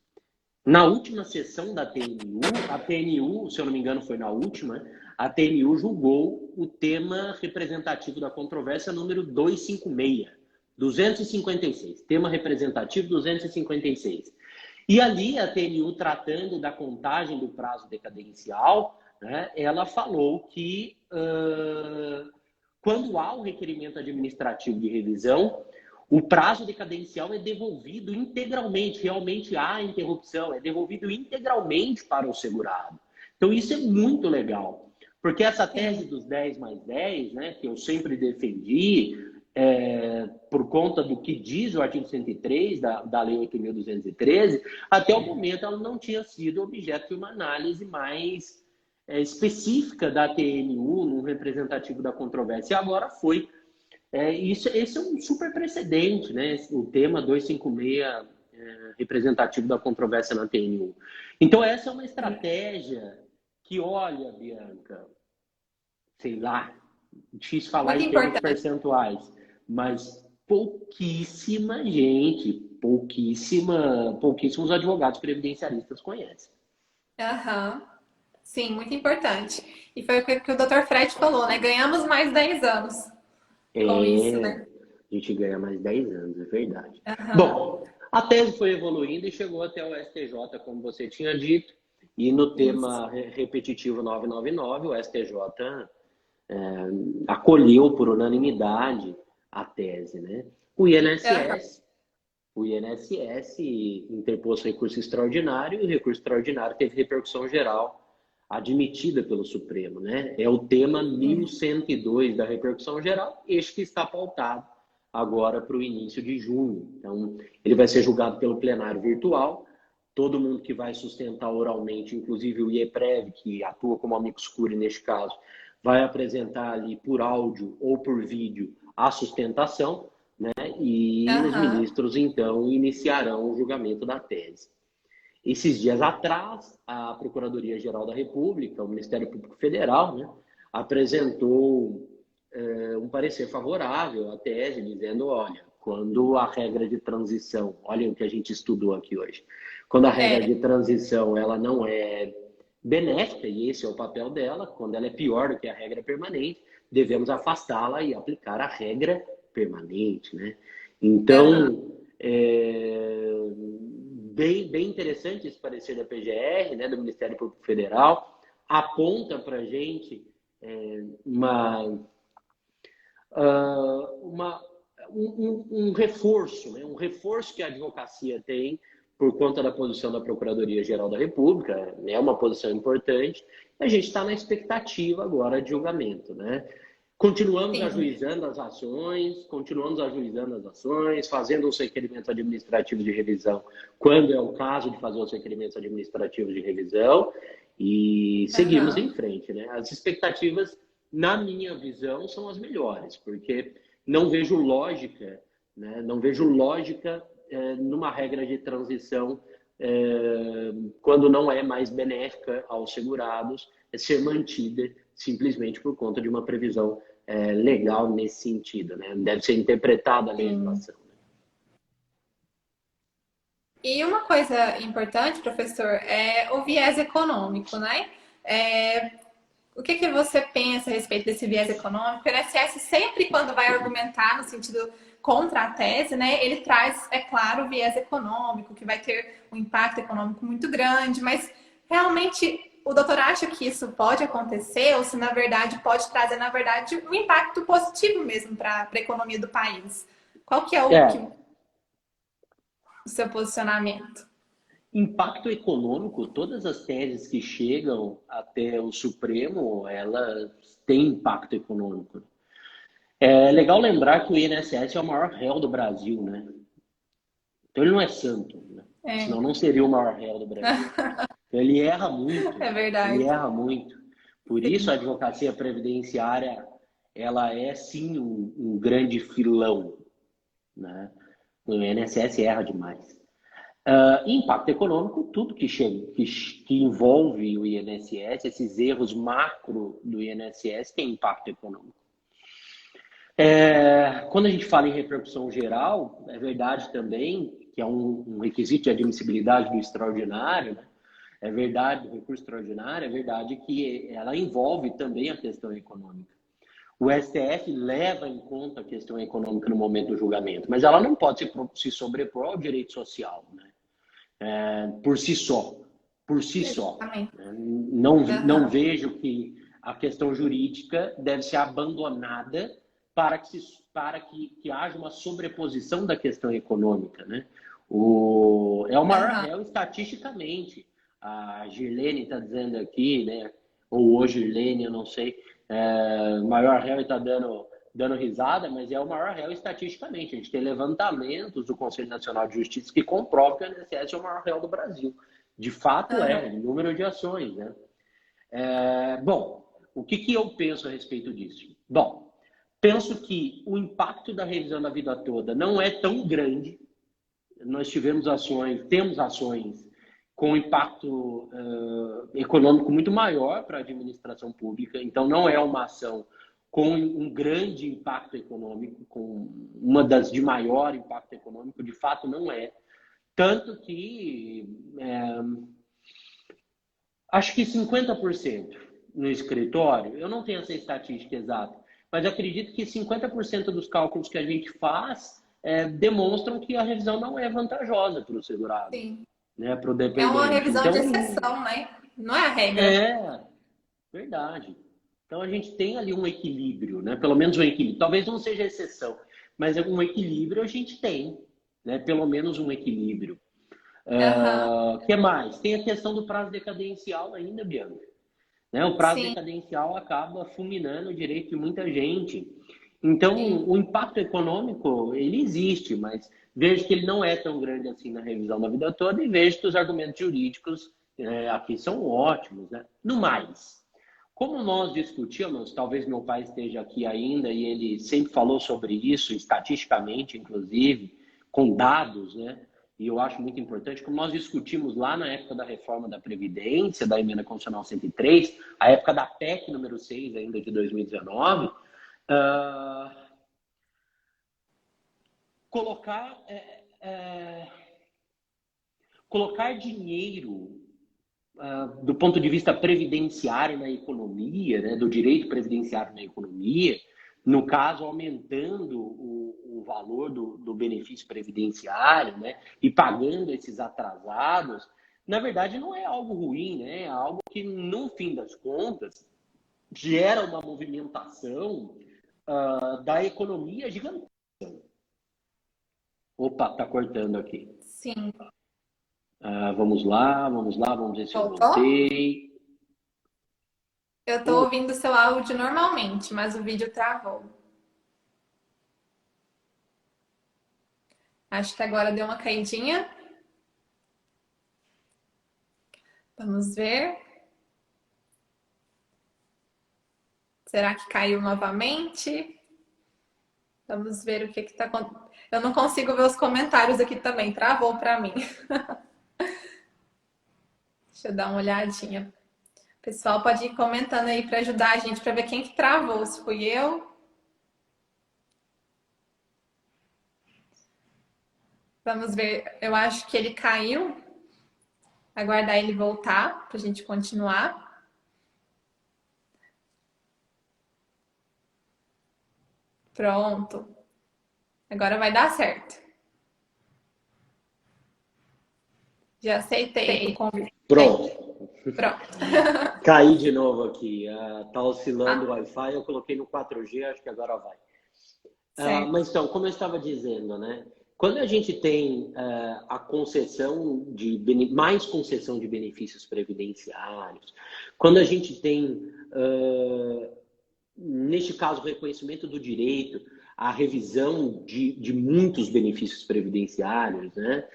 Na última sessão da TNU, a TNU, se eu não me engano foi na última, a TNU julgou o tema representativo da controvérsia número 256, tema representativo 256. E ali a TNU, tratando da contagem do prazo decadencial, né, ela falou que quando há o requerimento administrativo de revisão, o prazo decadencial é devolvido integralmente, realmente há interrupção, é devolvido integralmente para o segurado. Então isso é muito legal, porque essa tese dos 10 mais 10, né, que eu sempre defendi, por conta do que diz o artigo 103 da Lei 8.213, até o momento ela não tinha sido objeto de uma análise mais específica da TNU, num representativo da controvérsia, e agora foi. Esse é um super precedente, né? O tema 256 representativo da controvérsia na TNU. Então, essa é uma estratégia que, olha, Bianca, sei lá, difícil falar Muito em termos importante. percentuais, mas pouquíssima gente, pouquíssimos advogados previdenciaristas conhecem. Aham. Sim, muito importante. E foi o que o Dr. Fred falou, né? Ganhamos mais 10 anos com isso, É, né? a gente ganha mais 10 anos, é verdade. Aham. Bom, a tese foi evoluindo e chegou até o STJ, como você tinha dito, e no Isso. tema repetitivo 999, o STJ é, acolheu por unanimidade a tese, né? O Aham. INSS, o INSS interpôs recurso extraordinário e o recurso extraordinário teve repercussão geral admitida pelo Supremo, né? É o tema Sim. 1102 da repercussão geral, este que está pautado agora para o início de junho. Então, ele vai ser julgado pelo plenário virtual. Todo mundo que vai sustentar oralmente, inclusive o IEPREV, que atua como amicus curiae neste caso, vai apresentar ali por áudio ou por vídeo a sustentação, né? E os Aham. ministros, então, iniciarão o julgamento da tese. Esses dias atrás, a Procuradoria-Geral da República, o Ministério Público Federal, né, apresentou um parecer favorável à tese, dizendo, olha, quando a regra de transição, olha o que a gente estudou aqui hoje, quando a regra É. de transição ela não é benéfica, e esse é o papel dela, quando ela é pior do que a regra permanente, devemos afastá-la e aplicar a regra permanente, né? Aham. Então, bem interessante esse parecer da PGR, né, do Ministério Público Federal, aponta para a gente uma, uma, um reforço, né, um reforço que a advocacia tem por conta da posição da Procuradoria-Geral da República, é uma posição importante, e a gente está na expectativa agora de julgamento, né? Sim. Continuamos ajuizando as ações, fazendo os requerimentos administrativos de revisão, quando é o caso de fazer os requerimentos administrativos de revisão, e seguimos em Aham. frente, né? As expectativas, na minha visão, são as melhores, porque não vejo lógica, né? Não vejo lógica numa regra de transição quando não é mais benéfica aos segurados, ser mantida simplesmente por conta de uma previsão legal nesse sentido, né? Deve ser interpretada a Sim. legislação. E uma coisa importante, professor, é o viés econômico, né? É, o que, que você pensa a respeito desse viés econômico? O INSS sempre, quando vai argumentar no sentido contra a tese, né, ele traz, é claro, o viés econômico, que vai ter um impacto econômico muito grande, mas realmente o doutor acha que isso pode acontecer ou se, na verdade, pode trazer, na verdade, um impacto positivo mesmo para a economia do país? Qual que é É, o seu posicionamento? impacto econômico, todas as teses que chegam até o Supremo, elas têm impacto econômico. É legal lembrar que o INSS é o maior réu do Brasil, né? Então ele não é santo, né? É, Senão não seria o maior réu do Brasil. Então, ele erra é muito, ele verdade. erra muito. Por isso a Sim. advocacia previdenciária, ela é sim um grande filão, né? O INSS erra demais. Impacto econômico, tudo que envolve o INSS, esses erros macro do INSS tem impacto econômico. Quando a gente fala em repercussão geral, é verdade também que é um requisito de admissibilidade do extraordinário, né? É verdade, do recurso extraordinário, é verdade que ela envolve também a questão econômica. O STF leva em conta a questão econômica no momento do julgamento, mas ela não pode se sobrepor ao direito social, né? Por si só. Por si só. Exatamente. Não Aham. vejo que a questão jurídica deve ser abandonada para que haja uma sobreposição da questão econômica, né? É o maior Aham. réu estatisticamente. A Girlene está dizendo aqui, né? Ou hoje Girlene, eu não sei. O maior réu está dando risada, mas é o maior réu estatisticamente. A gente tem levantamentos do Conselho Nacional de Justiça que comprovam que o INSS é o maior réu do Brasil. De fato Aham. em número de ações, né? Bom, o que eu penso a respeito disso? Bom, penso que o impacto da revisão da vida toda não é tão grande, nós temos ações com impacto econômico muito maior para a administração pública, então não é uma ação com um grande impacto econômico, com uma das de maior impacto econômico, de fato não é. Tanto que acho que 50% no escritório, eu não tenho essa estatística exata, mas acredito que 50% dos cálculos que a gente faz demonstram que a revisão não é vantajosa para o segurado, Sim. né, para o É uma dependente. revisão de Então, exceção, né? Não é a regra. é verdade. Então a gente tem ali um equilíbrio, né? Pelo menos um equilíbrio. Talvez não seja exceção, mas um equilíbrio a gente tem, né? Pelo menos um equilíbrio. Aham. Que mais? Tem a questão do prazo decadencial ainda, Bianca. Né? O prazo Sim. decadencial acaba fulminando o direito de muita gente. Então, Sim. o impacto econômico, ele existe, mas vejo que ele não é tão grande assim na revisão da vida toda e vejo que os argumentos jurídicos aqui são ótimos, né? No mais, como nós discutimos, talvez meu pai esteja aqui ainda e ele sempre falou sobre isso, estatisticamente, inclusive, com dados, né? E eu acho muito importante, como nós discutimos lá na época da reforma da Previdência, da Emenda Constitucional 103, a época da PEC número 6, ainda de 2019, colocar, colocar dinheiro do ponto de vista previdenciário na economia, né, do direito previdenciário na economia, no caso, aumentando o valor do benefício previdenciário, né, e pagando esses atrasados, na verdade não é algo ruim, né, é algo que, no fim das contas, gera uma movimentação da economia gigantesca. Opa, tá cortando aqui. Sim. Vamos lá, vamos ver se eu Voltou? voltei. Eu tô ouvindo o seu áudio normalmente, mas o vídeo travou. Acho que agora deu uma caidinha. Vamos ver. Será que caiu novamente? Vamos ver o que está acontecendo. Eu não consigo ver os comentários aqui também, travou para mim. Deixa eu dar uma olhadinha. O pessoal pode ir comentando aí para ajudar a gente, para ver quem que travou, se fui eu. Vamos ver, eu acho que ele caiu. Aguardar ele voltar para a gente continuar. Pronto. Agora vai dar certo. Já aceitei o convite. Pronto. Pronto. Caí de novo aqui. Tá oscilando o Ah, Wi-Fi, eu coloquei no 4G, acho que agora vai. certo. Mas então, como eu estava dizendo, né? Quando a gente tem a concessão de mais concessão de benefícios previdenciários, quando a gente tem, neste caso, o reconhecimento do direito, a revisão de muitos benefícios previdenciários, né?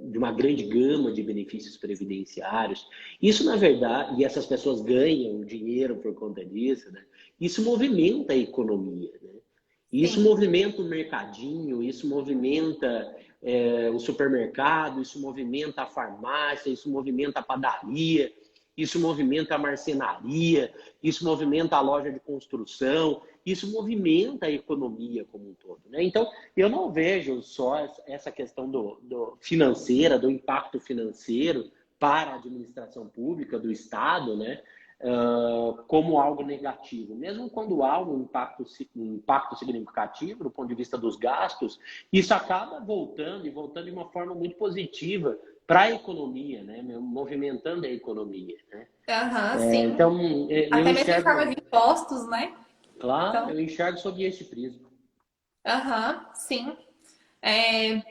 De uma grande gama de benefícios previdenciários. Isso, na verdade, e essas pessoas ganham dinheiro por conta disso, né? Isso movimenta a economia, né? Isso Sim, movimenta o mercadinho, isso movimenta o supermercado, isso movimenta a farmácia, isso movimenta a padaria, isso movimenta a marcenaria, isso movimenta a loja de construção, isso movimenta a economia como um todo, né? Então, eu não vejo só essa questão financeira, do impacto financeiro para a administração pública do Estado, né? Como algo negativo. Mesmo quando há um impacto significativo do ponto de vista dos gastos, isso acaba voltando de uma forma muito positiva para a economia, né? Movimentando a economia, né? sim. Então, eu Até mesmo em forma de enxergo, impostos, né? claro, Então, eu enxergo sob esse prisma. sim. É,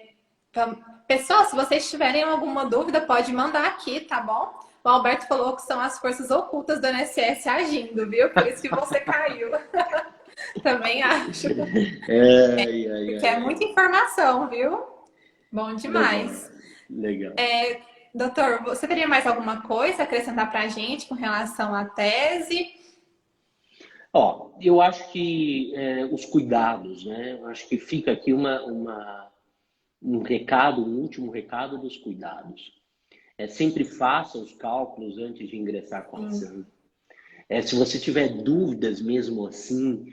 então, pessoal, se vocês tiverem alguma dúvida, pode mandar aqui, tá bom? O Alberto falou que são as forças ocultas do INSS agindo, viu? Por isso que você caiu. Também acho. Porque é muita informação, viu? Bom Legal, demais. legal. Doutor, você teria mais alguma coisa a acrescentar para a gente com relação à tese? Ó, eu acho que os cuidados, né? Eu acho que fica aqui um último recado dos cuidados. Sempre faça os cálculos antes de ingressar com a ação. Se você tiver dúvidas mesmo assim,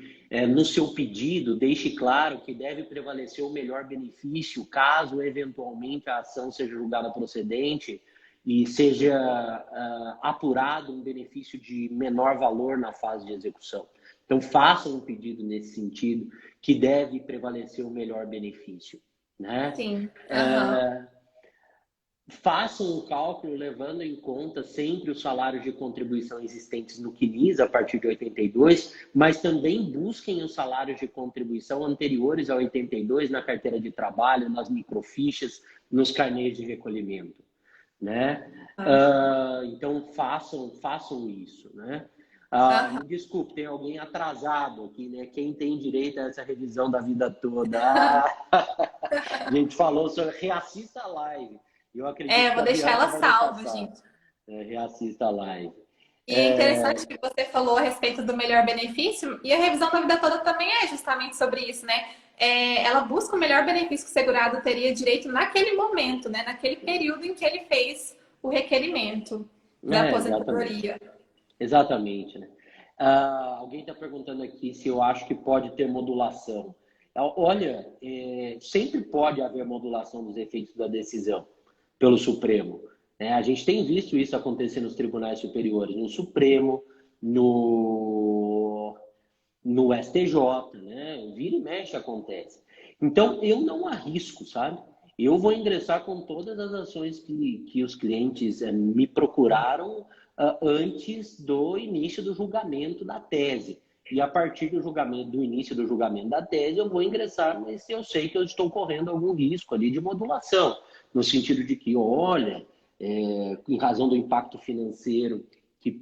no seu pedido, deixe claro que deve prevalecer o melhor benefício, caso eventualmente a ação seja julgada procedente e seja apurado um benefício de menor valor na fase de execução. Então, faça um pedido nesse sentido, que deve prevalecer o melhor benefício, né? Sim. Façam um cálculo levando em conta sempre os salários de contribuição existentes no CNIS a partir de 82, mas também busquem os salários de contribuição anteriores a 82 na carteira de trabalho, nas microfichas, nos carnês de recolhimento, né? Então façam isso, né? Me desculpe, tem alguém atrasado aqui, né? Quem tem direito a essa revisão da vida toda? A gente falou sobre reassista a live. Eu acredito vou que a deixar Bianca ela vai salva, passar. gente. Reassista a live. E é interessante que você falou a respeito do melhor benefício, e a revisão da vida toda também é justamente sobre isso, né? Ela busca o melhor benefício que o segurado teria direito naquele momento, né? Naquele período em que ele fez o requerimento da aposentadoria. Exatamente, né? Alguém está perguntando aqui se eu acho que pode ter modulação. Olha, sempre pode haver modulação dos efeitos da decisão pelo Supremo. A gente tem visto isso acontecer nos tribunais superiores, no Supremo, no STJ, né? Vira e mexe acontece. Então, eu não arrisco, sabe? Eu vou ingressar com todas as ações que os clientes me procuraram antes do início do julgamento da tese. E a partir do início do julgamento da tese, eu vou ingressar, mas eu sei que eu estou correndo algum risco ali de modulação, no sentido de que, olha, em razão do impacto financeiro, que,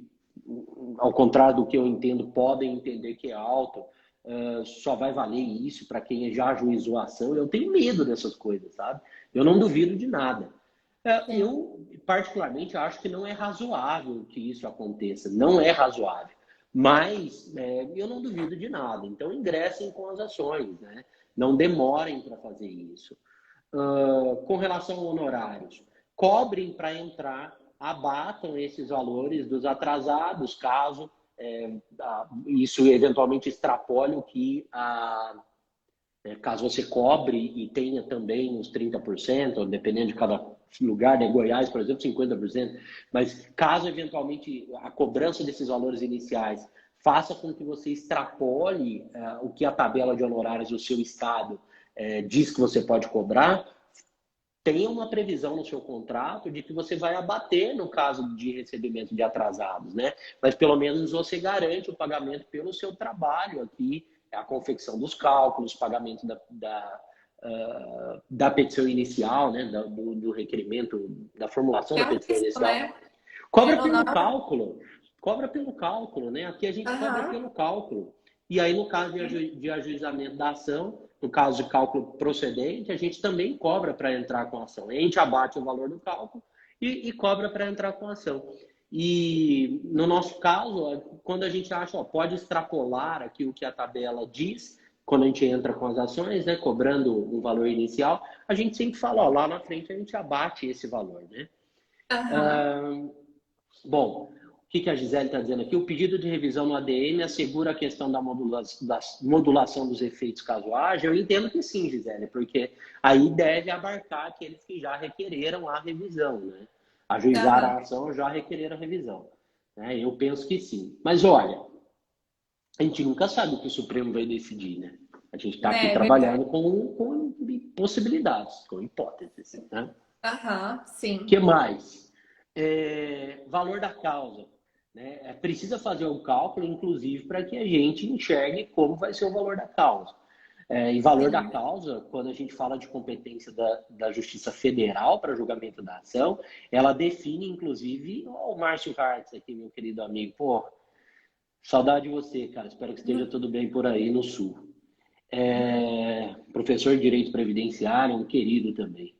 ao contrário do que eu entendo, podem entender que é alto, só vai valer isso para quem já ajuizou a ação. Eu tenho medo dessas coisas, sabe? Eu não duvido de nada. Eu, particularmente, acho que não é razoável que isso aconteça. Não é razoável. Mas eu não duvido de nada. Então, ingressem com as ações, né? Não demorem para fazer isso. Com relação a honorários, cobrem para entrar, abatam esses valores dos atrasados, caso isso eventualmente extrapole o que caso você cobre e tenha também uns 30%, dependendo de cada lugar, né? Goiás, por exemplo, 50%, mas caso eventualmente a cobrança desses valores iniciais faça com que você extrapole o que a tabela de honorários do seu estado diz que você pode cobrar, tenha uma previsão no seu contrato de que você vai abater no caso de recebimento de atrasados, né? Mas pelo menos você garante o pagamento pelo seu trabalho aqui, a confecção dos cálculos, pagamento da petição inicial, né? Do requerimento, da formulação da petição inicial. Né? Cobra pelo cálculo. Cobra pelo cálculo, né? Aqui a gente cobra pelo cálculo. E aí, no caso de ajuizamento da ação, no caso de cálculo procedente, a gente também cobra para entrar com a ação. A gente abate o valor do cálculo e cobra para entrar com a ação. E no nosso caso, quando a gente acha, pode extrapolar aqui o que a tabela diz, quando a gente entra com as ações, né, cobrando um valor inicial, a gente sempre fala, lá na frente a gente abate esse valor, né? Bom, o que a Gisele está dizendo aqui? O pedido de revisão no ADM assegura a questão da modulação dos efeitos caso haja? Eu entendo que sim, Gisele, porque aí deve abarcar aqueles que já requereram a revisão, né? Ajuizar a ação já requereram a revisão. Né? Eu penso que sim. Mas olha, a gente nunca sabe o que o Supremo vai decidir, né? A gente está aqui trabalhando com possibilidades, com hipóteses, né? Sim. O que mais? Valor da causa. Né? Precisa fazer um cálculo, inclusive, para que a gente enxergue como vai ser o valor da causa. E valor da causa, quando a gente fala de competência da Justiça Federal para julgamento da ação, ela define, inclusive, o Márcio Hartz aqui, meu querido amigo. Pô, saudade de você, cara. Espero que esteja tudo bem por aí no Sul. Professor de Direito Previdenciário, um querido também.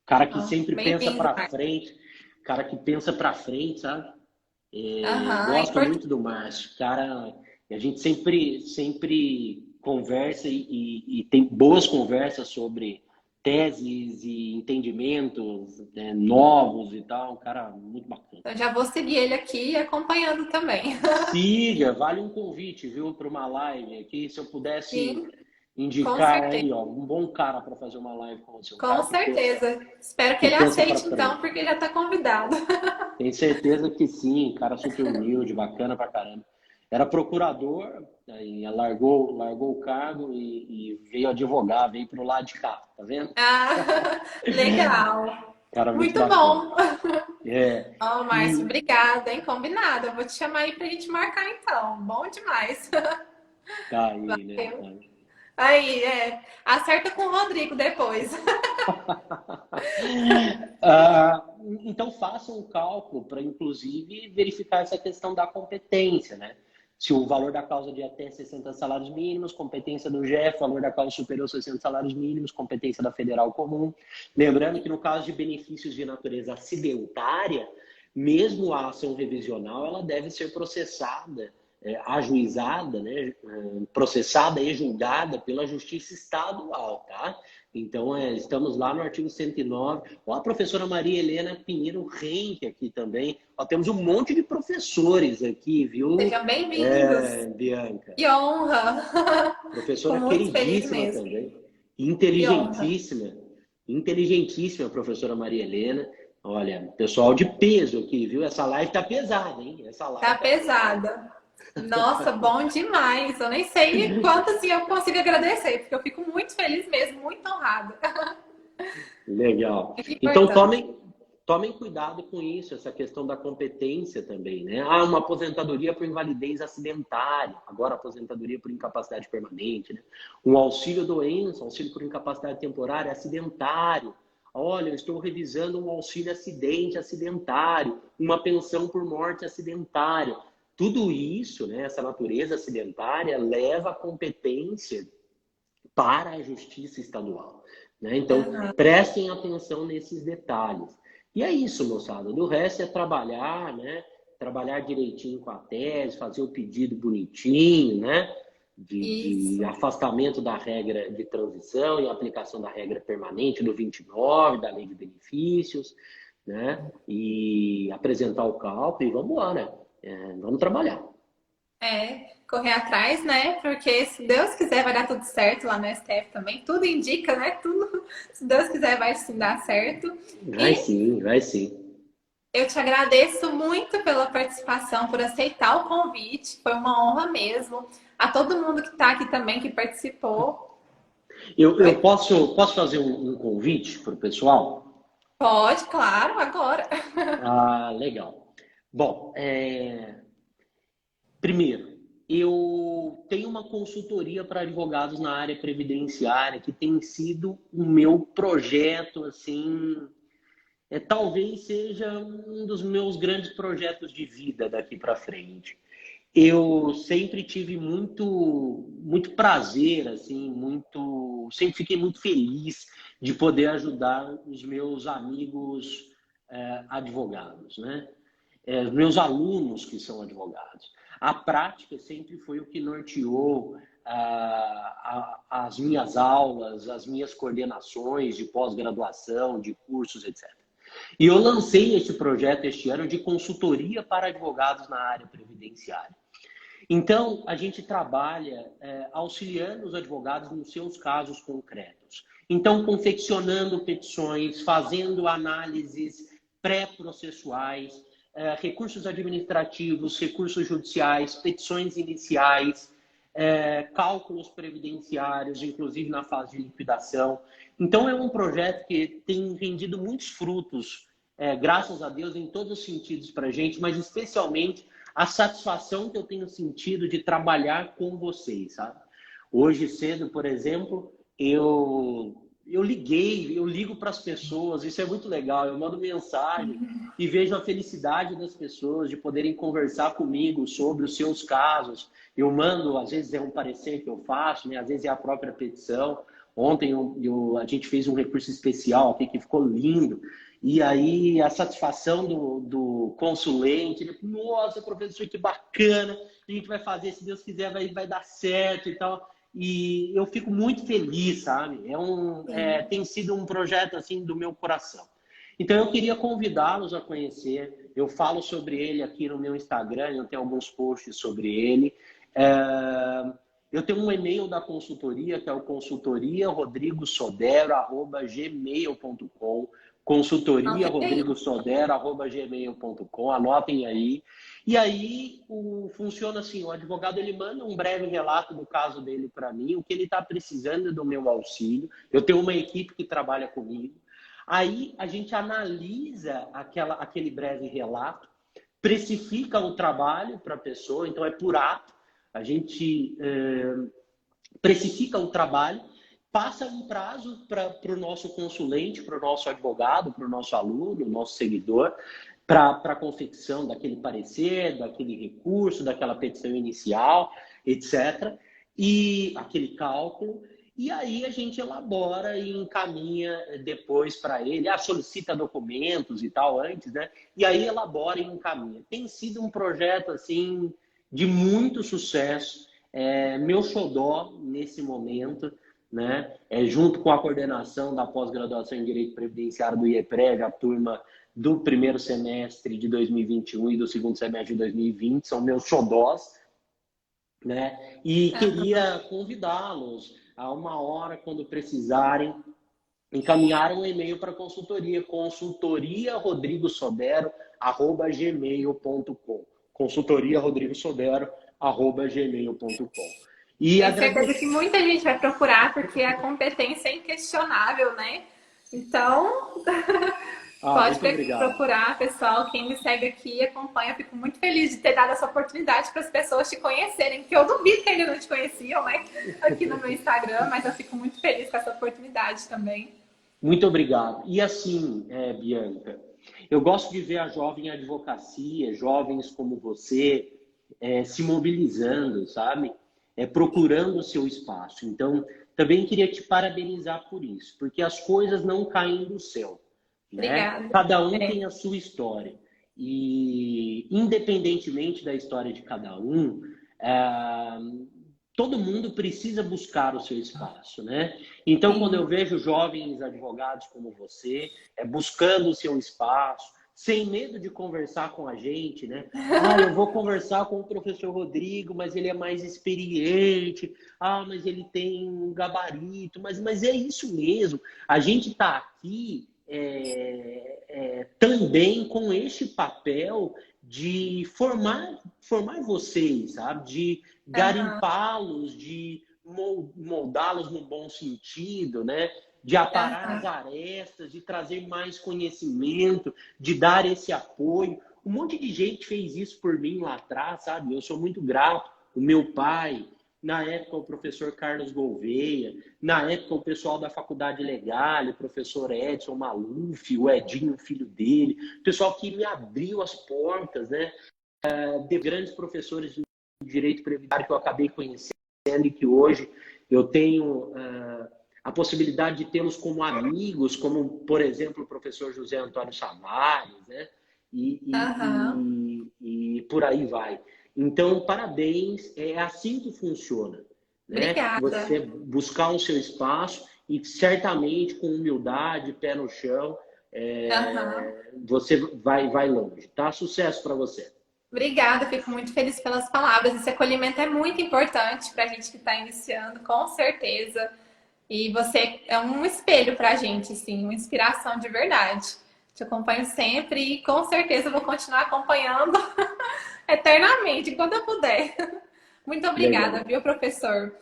Cara que sempre pensa para frente. Cara que pensa para frente, sabe? Gosto muito do Márcio. Cara, a gente sempre conversa e tem boas conversas sobre teses e entendimentos novos e tal. Um cara muito bacana. Eu já vou seguir ele aqui acompanhando também. Siga, vale um convite, viu, para uma live aqui. Se eu pudesse Sim, com indicar certeza. aí, ó, um bom cara para fazer uma live com você, um Com cara certeza. Espero que que ele pensa para aceite então, frente. porque já está convidado. Tenho certeza que sim, cara super humilde, bacana pra caramba. Era procurador, aí largou o cargo e veio advogar, veio pro lado de cá, tá vendo? Ah, legal. Cara muito Muito bacana. bom. É, Ó, Márcio, e obrigada, hein? Combinado. Eu vou te chamar aí pra gente marcar então. Bom demais. tá aí, né? Tá aí. Aí, acerta com o Rodrigo depois. Ah, então faça um cálculo para, inclusive, verificar essa questão da competência, né? Se o valor da causa de até 60 salários mínimos, competência do GEF, valor da causa superior a 60 salários mínimos, competência da federal comum. Lembrando que no caso de benefícios de natureza acidentária, mesmo a ação revisional, ela deve ser processada, ajuizada, né? Processada e julgada pela Justiça Estadual, tá? Então, estamos lá no artigo 109. Ó, a professora Maria Helena Pinheiro Renck aqui também. Ó, temos um monte de professores aqui, viu, Sejam bem-vindos. Bianca? Que honra. Fico Professora muito feliz queridíssima mesmo. também. Que honra. Inteligentíssima. Inteligentíssima, professora Maria Helena. Olha, pessoal de peso aqui, viu? Essa live tá pesada, hein? Essa Tá live tá pesada. pesada. Nossa, bom demais. Eu nem sei quanto assim eu consigo agradecer, porque eu fico muito feliz mesmo, muito honrada. Legal. Muito Então importante. tomem cuidado com isso, essa questão da competência também, né? Ah, uma aposentadoria por invalidez acidentária, agora aposentadoria por incapacidade permanente, né? Um auxílio doença, auxílio por incapacidade temporária acidentário. Olha, eu estou revisando um auxílio acidente acidentário, uma pensão por morte acidentária. Tudo isso, né, essa natureza acidentária leva a competência para a justiça estadual, né? Então, Aham. prestem atenção nesses detalhes. E é isso, moçada. Do resto é trabalhar, né? Trabalhar direitinho com a tese, fazer o pedido bonitinho, né? De Isso. afastamento da regra de transição e aplicação da regra permanente do 29, da lei de benefícios, né? E apresentar o cálculo e vamos lá, né? Vamos trabalhar. Correr atrás, né? Porque se Deus quiser vai dar tudo certo lá no STF também. Tudo indica, né? Tudo, se Deus quiser vai sim dar certo. Vai E sim, vai sim. eu te agradeço muito pela participação, por aceitar o convite. Foi uma honra mesmo. A todo mundo que está aqui também, que participou. Eu Oi? posso fazer um convite para o pessoal? Pode, claro, agora. Ah, legal. Bom, primeiro, eu tenho uma consultoria para advogados na área previdenciária que tem sido o meu projeto, assim, talvez seja um dos meus grandes projetos de vida daqui para frente. Eu sempre tive muito prazer, assim, sempre fiquei muito feliz de poder ajudar os meus amigos advogados, né? Os meus alunos que são advogados. A prática sempre foi o que norteou as minhas aulas, as minhas coordenações de pós-graduação, de cursos, etc. E eu lancei este projeto este ano de consultoria para advogados na área previdenciária. Então, a gente trabalha auxiliando os advogados nos seus casos concretos. Então, confeccionando petições, fazendo análises pré-processuais, recursos administrativos, recursos judiciais, petições iniciais, cálculos previdenciários, inclusive na fase de liquidação. Então, é um projeto que tem rendido muitos frutos, graças a Deus, em todos os sentidos para a gente, mas especialmente a satisfação que eu tenho sentido de trabalhar com vocês, sabe? Hoje cedo, por exemplo, eu ligo para as pessoas, isso é muito legal, eu mando mensagem e vejo a felicidade das pessoas de poderem conversar comigo sobre os seus casos. Eu mando, às vezes é um parecer que eu faço, né? Às vezes é a própria petição. Ontem a gente fez um recurso especial aqui que ficou lindo. E aí a satisfação do consulente, ele, nossa, professor, que bacana, a gente vai fazer, se Deus quiser, vai dar certo e tal. e eu fico muito feliz, sabe? Tem sido um projeto assim do meu coração. Então eu queria convidá-los a conhecer. Eu falo sobre ele aqui no meu Instagram, eu tenho alguns posts sobre ele. Eu tenho um e-mail da consultoria, que é o consultoriarodrigosodero@gmail.com, consultoriarodrigosodero@gmail.com, anotem aí. E aí funciona assim, o advogado ele manda um breve relato do caso dele para mim, o que ele está precisando do meu auxílio. Eu tenho uma equipe que trabalha comigo. Aí a gente analisa aquele breve relato, precifica o trabalho para a pessoa, então é por ato. A gente precifica o trabalho, passa um prazo para o nosso consulente, para o nosso advogado, para o nosso aluno, nosso seguidor, para a confecção daquele parecer, daquele recurso, daquela petição inicial, etc. E aquele cálculo. E aí a gente elabora e encaminha depois para ele, solicita documentos e tal antes, né? E aí elabora e encaminha. Tem sido um projeto assim de muito sucesso, meu xodó nesse momento, né? Junto com a coordenação da pós-graduação em Direito Previdenciário do IEPREV, a turma do primeiro semestre de 2021 e do segundo semestre de 2020, são meus xodós, né? E queria convidá-los a uma hora, quando precisarem, encaminhar um e-mail para a consultoria, consultoriarodrigosodero@gmail.com, consultoriarodrigosodero@gmail.com. E tenho certeza que muita gente vai procurar, porque a competência é inquestionável, né? Então, pode procurar, pessoal. Quem me segue aqui e acompanha, eu fico muito feliz de ter dado essa oportunidade para as pessoas te conhecerem, porque eu duvido que ainda não te conheciam, né? Aqui no meu Instagram, mas eu fico muito feliz com essa oportunidade também. Muito obrigado. E assim, Bianca, eu gosto de ver a jovem advocacia, jovens como você, se mobilizando, sabe? Procurando o seu espaço. Então, também queria te parabenizar por isso, porque as coisas não caem do céu, né? Obrigada. Cada um tem a sua história. E, independentemente da história de cada um, todo mundo precisa buscar o seu espaço, né? Então, quando eu vejo jovens advogados como você, buscando o seu espaço, sem medo de conversar com a gente, né? Eu vou conversar com o professor Rodrigo, mas ele é mais experiente. Mas ele tem um gabarito. Mas é isso mesmo. A gente está aqui também com este papel de formar vocês, sabe? De garimpá-los, de moldá-los no bom sentido, né? De aparar as arestas, de trazer mais conhecimento, de dar esse apoio. Um monte de gente fez isso por mim lá atrás, sabe? Eu sou muito grato. O meu pai, na época o professor Carlos Gouveia, na época o pessoal da Faculdade Legal, o professor Edson Maluf, o Edinho, filho dele, o pessoal que me abriu as portas, né? De grandes professores de direito previdenciário que eu acabei conhecendo e que hoje eu tenho a possibilidade de tê-los como amigos, como, por exemplo, o professor José Antônio Samares, né? E por aí vai. Então, parabéns, é assim que funciona, né? Obrigada. Você buscar o seu espaço e certamente com humildade, pé no chão, você vai longe, tá? Sucesso para você. Obrigada, fico muito feliz pelas palavras. Esse acolhimento é muito importante para a gente que está iniciando, com certeza. E você é um espelho para a gente, sim, uma inspiração de verdade. Te acompanho sempre e com certeza vou continuar acompanhando eternamente, enquanto eu puder. Muito obrigada, Legal. viu, professor?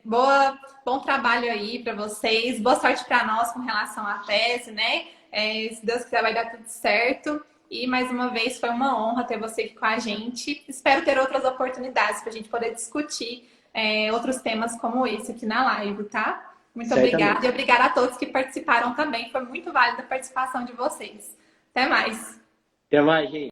Bom trabalho aí para vocês. Boa sorte para nós com relação à tese, né? Se Deus quiser, vai dar tudo certo. E mais uma vez foi uma honra ter você aqui com a gente. Espero ter outras oportunidades para a gente poder discutir outros temas como esse aqui na live, tá? Muito obrigada. E obrigada a todos que participaram também. Foi muito válida a participação de vocês. Até mais. Até mais, gente.